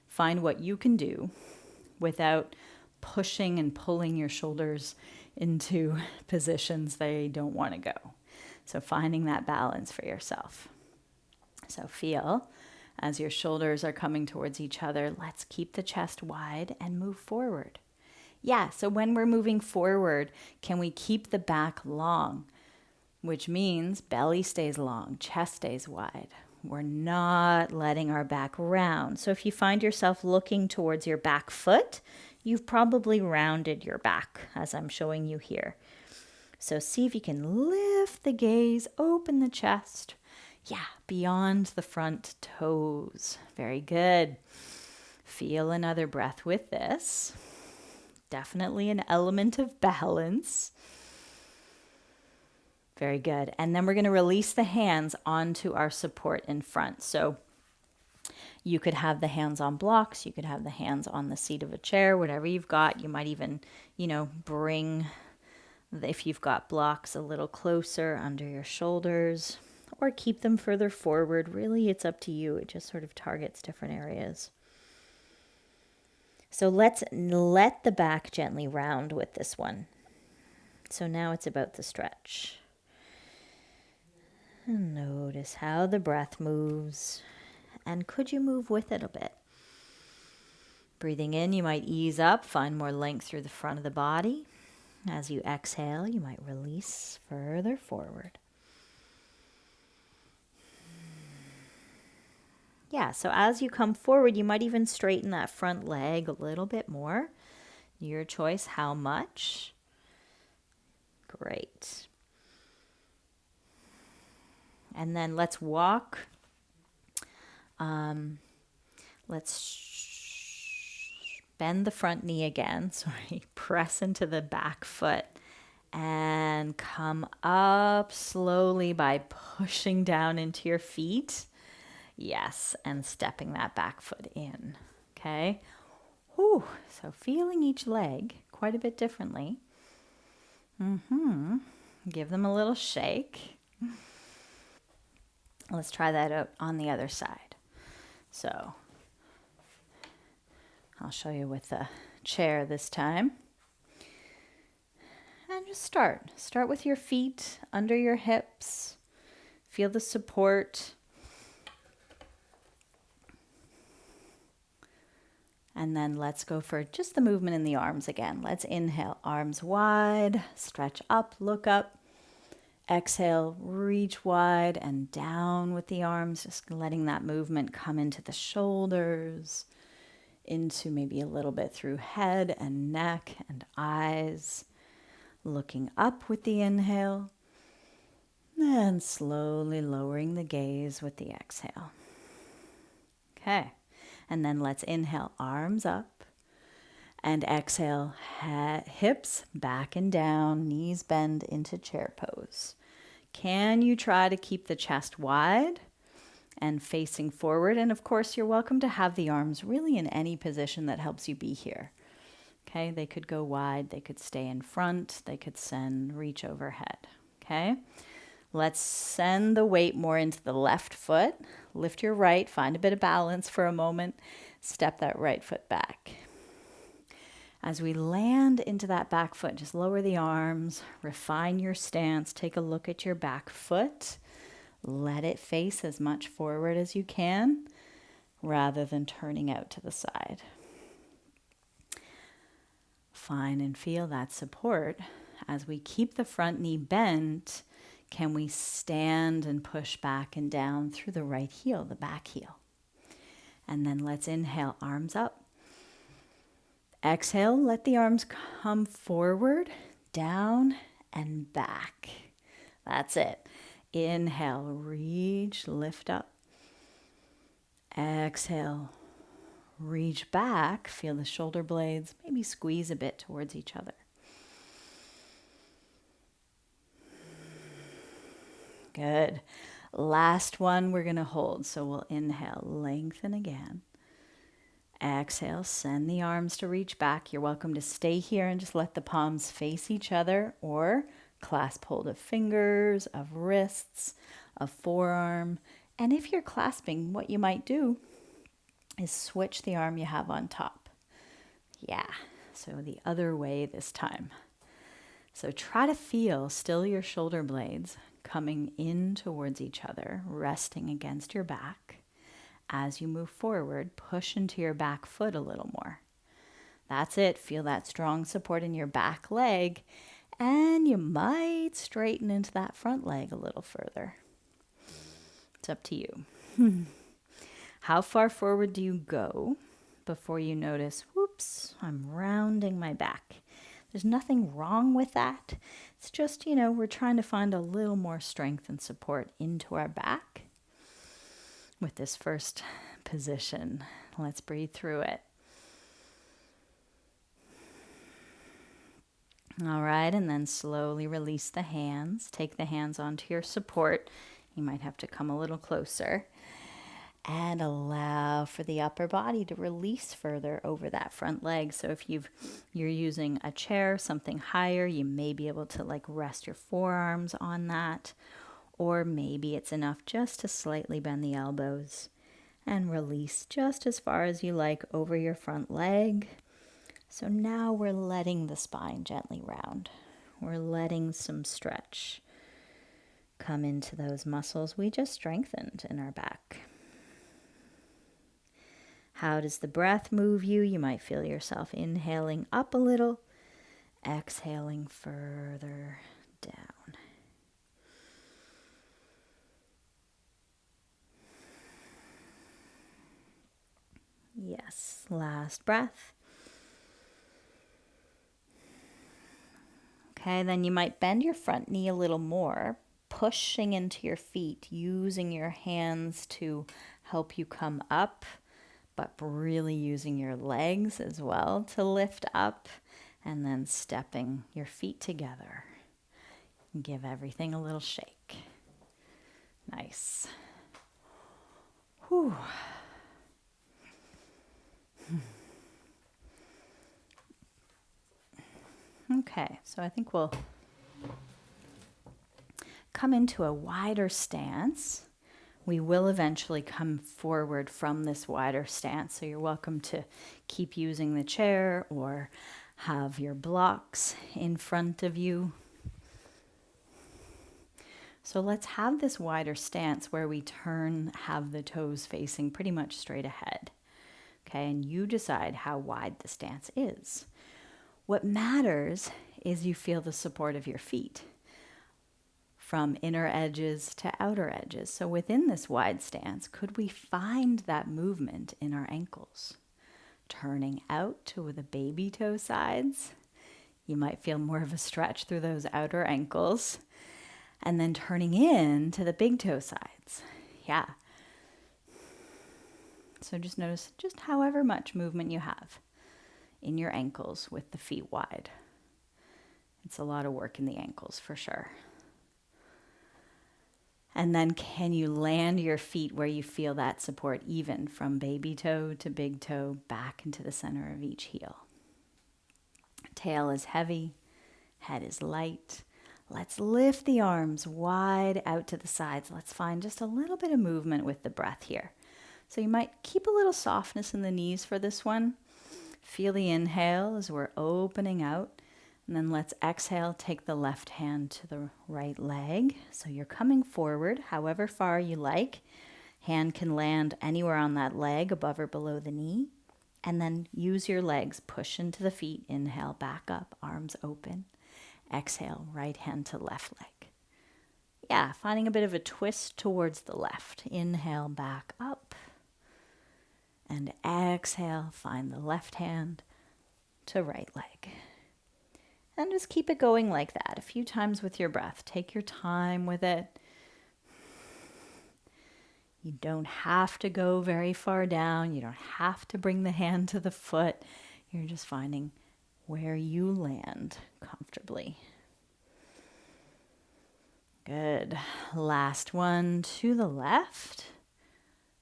find what you can do without pushing and pulling your shoulders into positions they don't want to go. So finding that balance for yourself. So feel as your shoulders are coming towards each other, let's keep the chest wide and move forward. Yeah, so when we're moving forward, can we keep the back long? Which means belly stays long, chest stays wide. We're not letting our back round. So if you find yourself looking towards your back foot, you've probably rounded your back, as I'm showing you here. So see if you can lift the gaze, open the chest. Yeah, beyond the front toes. Very good. Feel another breath with this. Definitely an element of balance. Very good. And then we're going to release the hands onto our support in front. So you could have the hands on blocks. You could have the hands on the seat of a chair, whatever you've got. You might even, bring, if you've got blocks, a little closer under your shoulders or keep them further forward. Really, it's up to you. It just sort of targets different areas. So let's let the back gently round with this one. So now it's about the stretch. And notice how the breath moves. And could you move with it a bit? Breathing in, you might ease up, find more length through the front of the body. As you exhale, you might release further forward. Yeah, so as you come forward, you might even straighten that front leg a little bit more. Your choice, how much? Great. And then let's walk. Let's bend the front knee again. Sorry, press into the back foot and come up slowly by pushing down into your feet. Yes, and stepping that back foot in. Okay. Whew. So feeling each leg quite a bit differently. Give them a little shake. Let's try that out on the other side. So I'll show you with the chair this time. And just start. Start with your feet under your hips. Feel the support. And then let's go for just the movement in the arms again. Let's inhale, arms wide, stretch up, look up. Exhale, reach wide and down with the arms, just letting that movement come into the shoulders, into maybe a little bit through head and neck and eyes. Looking up with the inhale, and slowly lowering the gaze with the exhale. Okay. And then let's inhale, arms up, and exhale, hips back and down, knees bend into chair pose. Can you try to keep the chest wide and facing forward? And of course, you're welcome to have the arms really in any position that helps you be here. Okay, they could go wide, they could stay in front, they could reach overhead. Okay. Let's send the weight more into the left foot. Lift your right, find a bit of balance for a moment. Step that right foot back. As we land into that back foot, just lower the arms, refine your stance, take a look at your back foot. Let it face as much forward as you can, rather than turning out to the side. Find and feel that support. As we keep the front knee bent, can we stand and push back and down through the right heel, the back heel? And then let's inhale, arms up. Exhale, let the arms come forward, down, and back. That's it. Inhale, reach, lift up. Exhale, reach back. Feel the shoulder blades, maybe squeeze a bit towards each other. Good. Last one we're going to hold. So we'll inhale, lengthen again. Exhale, send the arms to reach back. You're welcome to stay here and just let the palms face each other, or clasp hold of fingers, of wrists, of forearm. And if you're clasping, what you might do is switch the arm you have on top. Yeah, so the other way this time. So try to feel still your shoulder blades coming in towards each other, resting against your back. As you move forward, push into your back foot a little more. That's it. Feel that strong support in your back leg, and you might straighten into that front leg a little further. It's up to you. How far forward do you go before you notice, whoops, I'm rounding my back? There's nothing wrong with that. It's just, we're trying to find a little more strength and support into our back with this first position. Let's breathe through it. All right, and then slowly release the hands. Take the hands onto your support. You might have to come a little closer. And allow for the upper body to release further over that front leg. So if you're using a chair, something higher, you may be able to rest your forearms on that. Or maybe it's enough just to slightly bend the elbows and release just as far as you like over your front leg. So now we're letting the spine gently round. We're letting some stretch come into those muscles we just strengthened in our back. How does the breath move you? You might feel yourself inhaling up a little, exhaling further down. Yes, last breath. Okay, then you might bend your front knee a little more, pushing into your feet, using your hands to help you come up, but really using your legs as well to lift up, and then stepping your feet together. Give everything a little shake. Nice. Whew. Okay, so I think we'll come into a wider stance. We will eventually come forward from this wider stance, so you're welcome to keep using the chair or have your blocks in front of you. So let's have this wider stance where we have the toes facing pretty much straight ahead. Okay, and you decide how wide the stance is. What matters is you feel the support of your feet from inner edges to outer edges. So within this wide stance, could we find that movement in our ankles? Turning out to the baby toe sides. You might feel more of a stretch through those outer ankles. And then turning in to the big toe sides. Yeah. So just notice just however much movement you have in your ankles with the feet wide. It's a lot of work in the ankles for sure. And then can you land your feet where you feel that support even from baby toe to big toe back into the center of each heel. Tail is heavy, head is light. Let's lift the arms wide out to the sides. Let's find just a little bit of movement with the breath here. So you might keep a little softness in the knees for this one. Feel the inhale as we're opening out. And then let's exhale, take the left hand to the right leg. So you're coming forward, however far you like. Hand can land anywhere on that leg, above or below the knee. And then use your legs, push into the feet. Inhale, back up, arms open. Exhale, right hand to left leg. Yeah, finding a bit of a twist towards the left. Inhale, back up. And exhale, find the left hand to right leg. And just keep it going like that a few times with your breath. Take your time with it. You don't have to go very far down. You don't have to bring the hand to the foot. You're just finding where you land comfortably. Good. Last one to the left.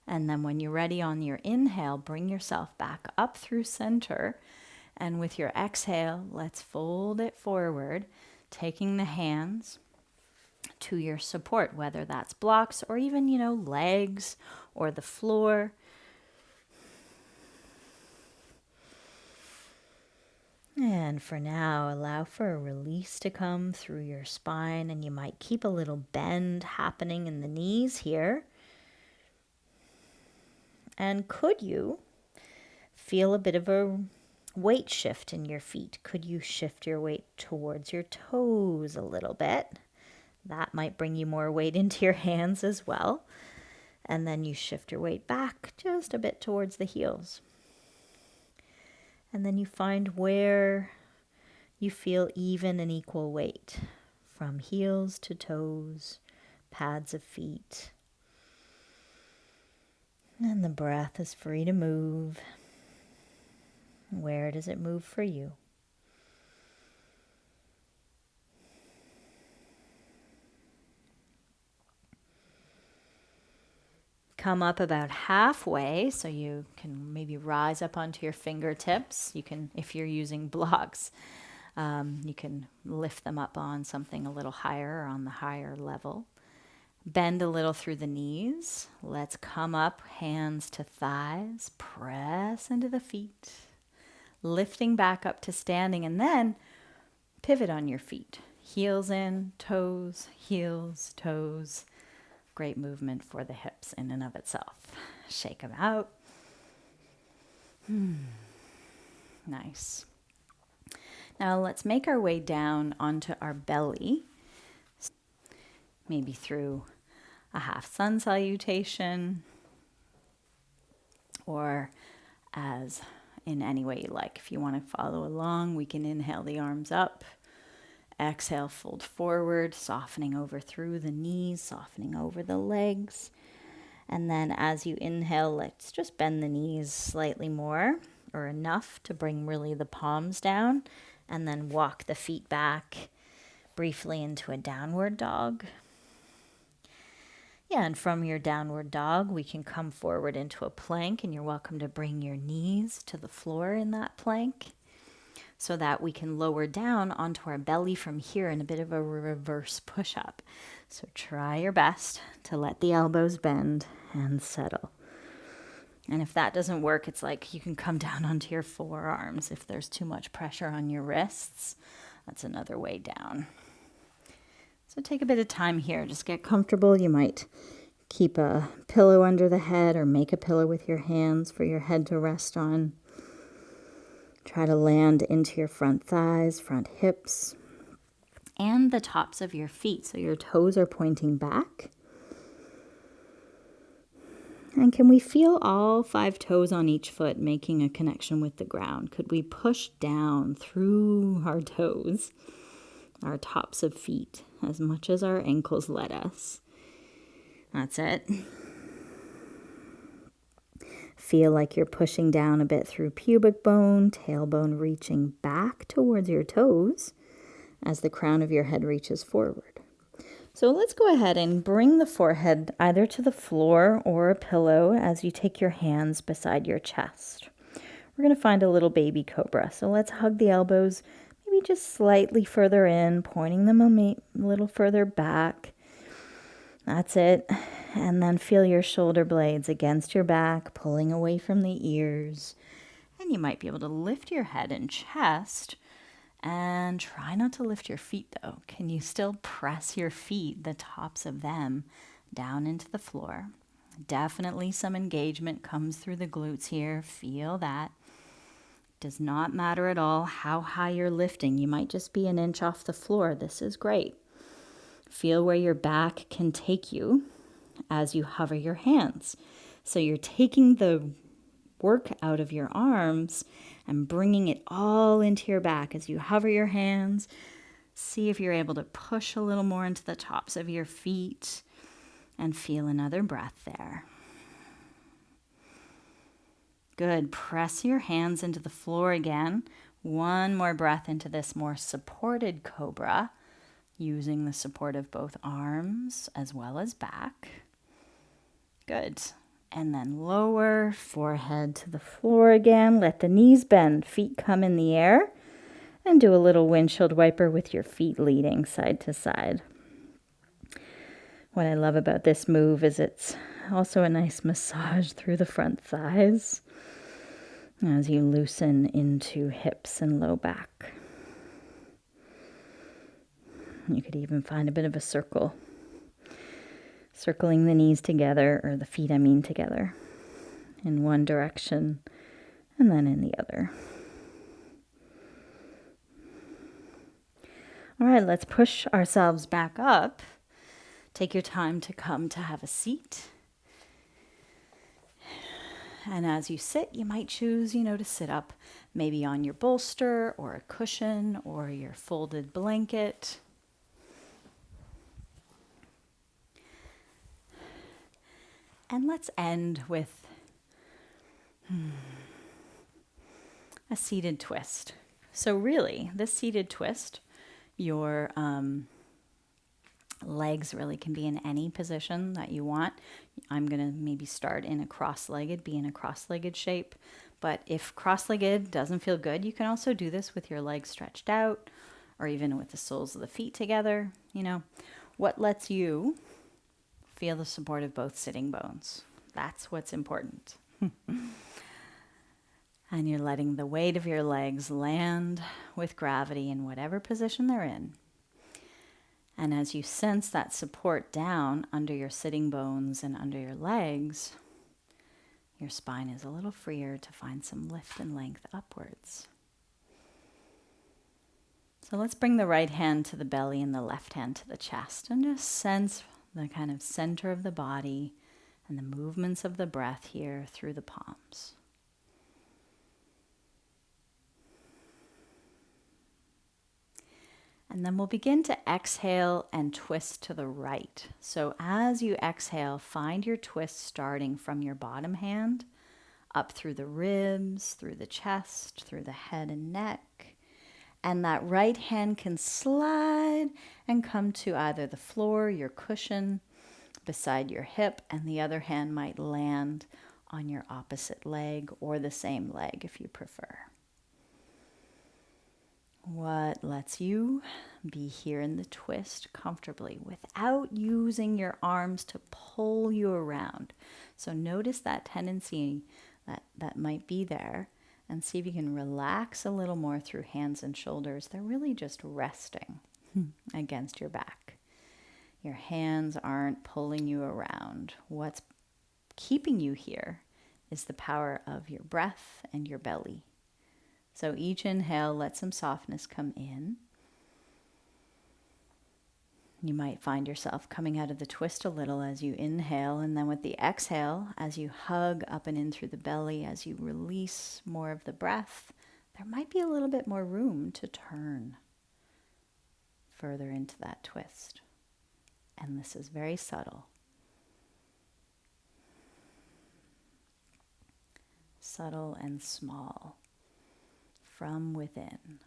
And then when you're ready on your inhale, bring yourself back up through center. And with your exhale, let's fold it forward, taking the hands to your support, whether that's blocks or even, legs or the floor. And for now, allow for a release to come through your spine, and you might keep a little bend happening in the knees here. And could you feel a bit of a weight shift in your feet? Could you shift your weight towards your toes a little bit? That might bring you more weight into your hands as well. And then you shift your weight back just a bit towards the heels. And then you find where you feel even and equal weight from heels to toes, pads of feet. And the breath is free to move. Where does it move for you? Come up about halfway, so you can maybe rise up onto your fingertips. You can, if you're using blocks, you can lift them up on something a little higher or on the higher level. Bend a little through the knees. Let's come up, hands to thighs, press into the feet, lifting back up to standing, and then pivot on your feet. Heels in, toes, heels, toes. Great movement for the hips in and of itself. Shake them out. Nice. Now let's make our way down onto our belly. Maybe through a half sun salutation, or as in any way you like. If you want to follow along, we can inhale the arms up. Exhale, fold forward, softening over through the knees, softening over the legs. And then as you inhale, let's just bend the knees slightly more, or enough to bring really the palms down. And then walk the feet back briefly into a downward dog. Yeah, and from your downward dog, we can come forward into a plank, and you're welcome to bring your knees to the floor in that plank, so that we can lower down onto our belly from here in a bit of a reverse push-up. So try your best to let the elbows bend and settle. And if that doesn't work, it's like you can come down onto your forearms. If there's too much pressure on your wrists, that's another way down. So take a bit of time here. Just get comfortable. You might keep a pillow under the head or make a pillow with your hands for your head to rest on. Try to land into your front thighs, front hips, and the tops of your feet. So your toes are pointing back. And can we feel all 5 toes on each foot making a connection with the ground? Could we push down through our toes, our tops of feet, as much as our ankles let us? That's it. Feel like you're pushing down a bit through pubic bone, tailbone reaching back towards your toes as the crown of your head reaches forward. So let's go ahead and bring the forehead either to the floor or a pillow as you take your hands beside your chest. We're going to find a little baby cobra. So let's hug the elbows, maybe just slightly further in, pointing them a little further back. That's it. And then feel your shoulder blades against your back, pulling away from the ears. And you might be able to lift your head and chest. And try not to lift your feet, though. Can you still press your feet, the tops of them, down into the floor? Definitely some engagement comes through the glutes here. Feel that. Does not matter at all how high you're lifting. You might just be an inch off the floor. This is great. Feel where your back can take you as you hover your hands. So you're taking the work out of your arms and bringing it all into your back as you hover your hands. See if you're able to push a little more into the tops of your feet and feel another breath there. Good. Press your hands into the floor again. One more breath into this more supported cobra, using the support of both arms as well as back. Good. And then lower, forehead to the floor again. Let the knees bend, feet come in the air. And do a little windshield wiper with your feet leading side to side. What I love about this move is it's also a nice massage through the front thighs as you loosen into hips and low back. You could even find a bit of a circle. Circling the knees together, or the feet, together in one direction and then in the other. All right, let's push ourselves back up. Take your time to come to have a seat. And as you sit, you might choose, to sit up maybe on your bolster or a cushion or your folded blanket. And let's end with a seated twist. So really, this seated twist, your legs really can be in any position that you want. I'm going to maybe start in a cross-legged, be in a cross-legged shape. But if cross-legged doesn't feel good, you can also do this with your legs stretched out or even with the soles of the feet together. What lets you feel the support of both sitting bones. That's what's important. And you're letting the weight of your legs land with gravity in whatever position they're in. And as you sense that support down under your sitting bones and under your legs, your spine is a little freer to find some lift and length upwards. So let's bring the right hand to the belly and the left hand to the chest and just sense the kind of center of the body and the movements of the breath here through the palms. And then we'll begin to exhale and twist to the right. So as you exhale, find your twist starting from your bottom hand, up through the ribs, through the chest, through the head and neck. And that right hand can slide and come to either the floor, your cushion, beside your hip, and the other hand might land on your opposite leg or the same leg if you prefer. What lets you be here in the twist comfortably without using your arms to pull you around. So notice that tendency that might be there and see if you can relax a little more through hands and shoulders. They're really just resting against your back. Your hands aren't pulling you around. What's keeping you here is the power of your breath and your belly. So each inhale, let some softness come in. You might find yourself coming out of the twist a little as you inhale, and then with the exhale, as you hug up and in through the belly, as you release more of the breath, there might be a little bit more room to turn further into that twist. And this is very subtle. Subtle and small from within.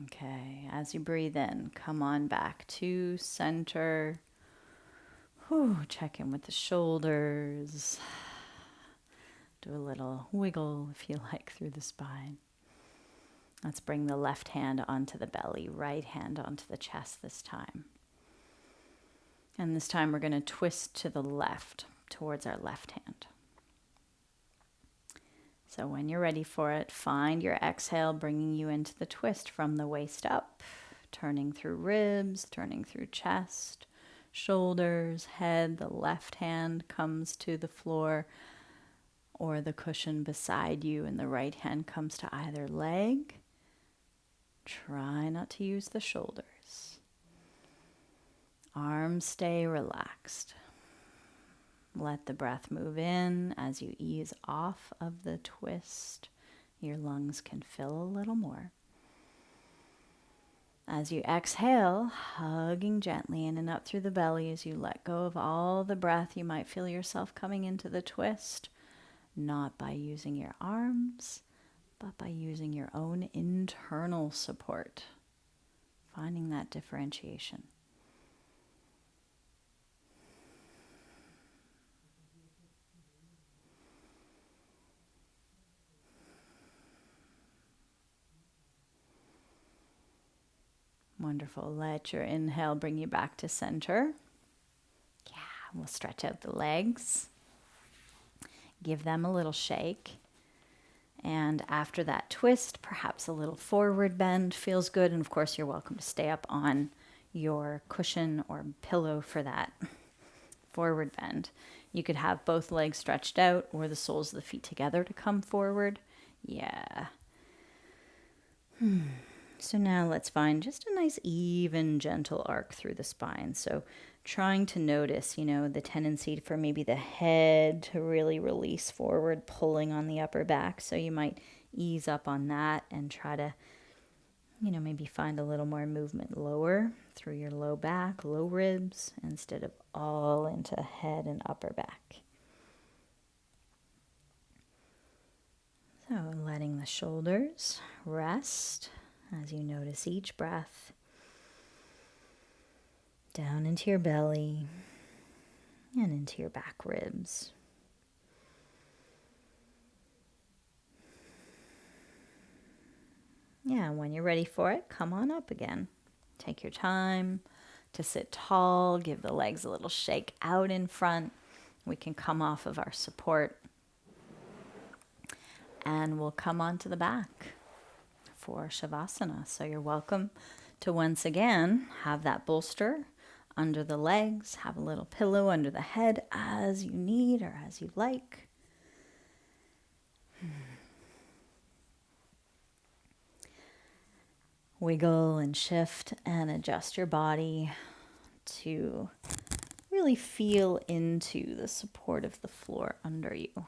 Okay, as you breathe in, come on back to center. Check in with the shoulders. Do a little wiggle if you like through the spine. Let's bring the left hand onto the belly, right hand onto the chest this time. And this time we're going to twist to the left, towards our left hand. So when you're ready for it, find your exhale bringing you into the twist from the waist up, turning through ribs, turning through chest, shoulders, head. The left hand comes to the floor or the cushion beside you, and the right hand comes to either leg. Try not to use the shoulders. Arms stay relaxed. Let the breath move in as you ease off of the twist. Your lungs can fill a little more. As you exhale, hugging gently in and up through the belly as you let go of all the breath, you might feel yourself coming into the twist, not by using your arms, but by using your own internal support, finding that differentiation. Wonderful. Let your inhale bring you back to center. Yeah, we'll stretch out the legs. Give them a little shake. And after that twist, perhaps a little forward bend feels good. And of course, you're welcome to stay up on your cushion or pillow for that forward bend. You could have both legs stretched out or the soles of the feet together to come forward. Yeah. So now let's find just a nice, even, gentle arc through the spine. So trying to notice, the tendency for maybe the head to really release forward, pulling on the upper back. So you might ease up on that and try to, maybe find a little more movement lower through your low back, low ribs, instead of all into head and upper back. So letting the shoulders rest as you notice each breath down into your belly and into your back ribs. Yeah, when you're ready for it, come on up again. Take your time to sit tall, give the legs a little shake out in front. We can come off of our support and we'll come onto the back for Shavasana. So you're welcome to once again have that bolster under the legs, have a little pillow under the head as you need or as you like. Wiggle and shift and adjust your body to really feel into the support of the floor under you.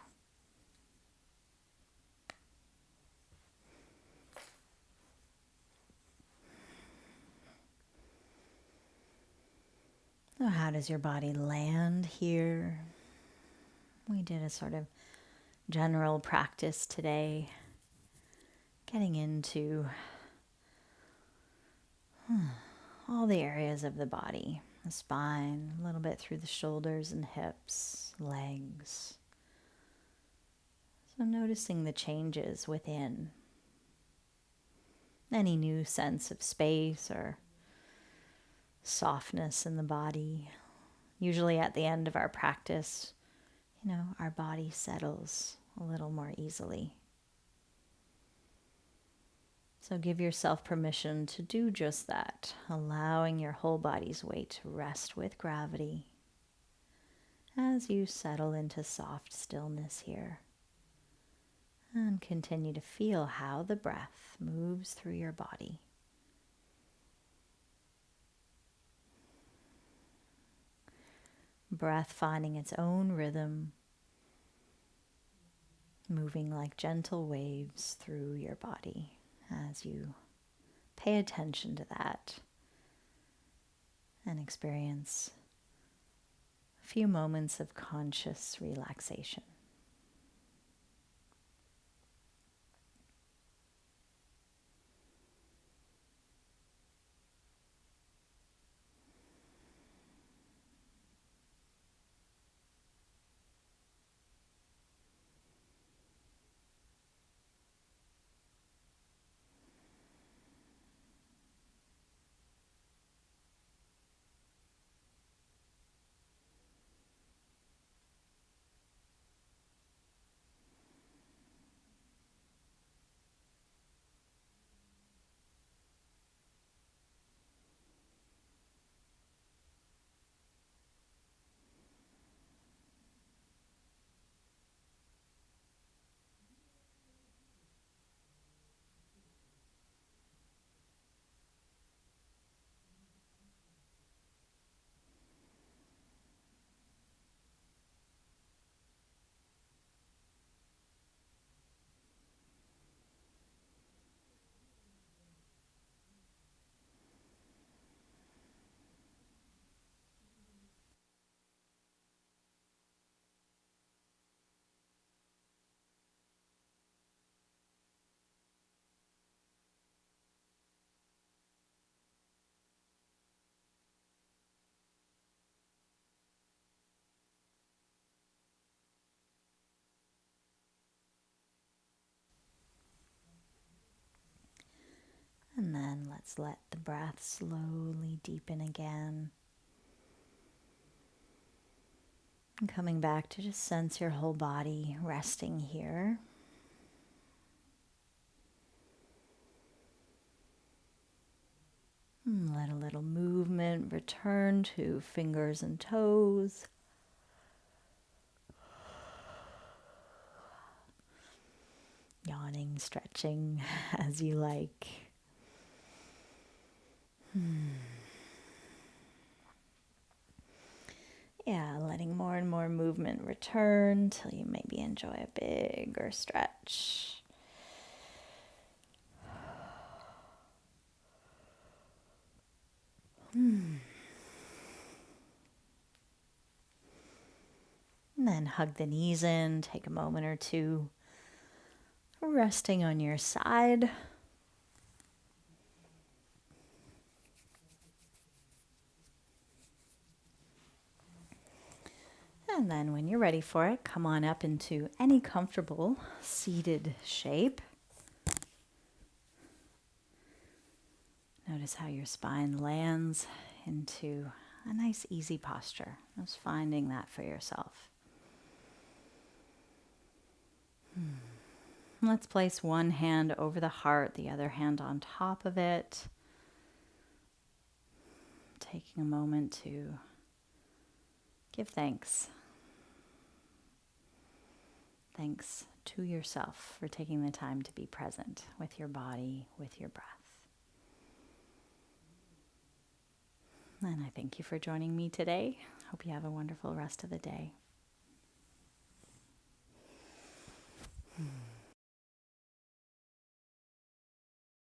So how does your body land here? We did a sort of general practice today, getting into all the areas of the body, the spine, a little bit through the shoulders and hips, legs. So noticing the changes within, any new sense of space or softness in the body. Usually at the end of our practice, our body settles a little more easily. So give yourself permission to do just that, allowing your whole body's weight to rest with gravity as you settle into soft stillness here. And continue to feel how the breath moves through your body. Breath finding its own rhythm, moving like gentle waves through your body as you pay attention to that and experience a few moments of conscious relaxation. And then let's let the breath slowly deepen again. And coming back to just sense your whole body resting here. And let a little movement return to fingers and toes. Yawning, stretching as you like. Yeah, letting more and more movement return till you maybe enjoy a bigger stretch. And then hug the knees in, take a moment or two, resting on your side. And then when you're ready for it, come on up into any comfortable seated shape. Notice how your spine lands into a nice easy posture. Just finding that for yourself. Let's place one hand over the heart, the other hand on top of it. Taking a moment to give thanks. Thanks to yourself for taking the time to be present with your body, with your breath. And I thank you for joining me today. Hope you have a wonderful rest of the day.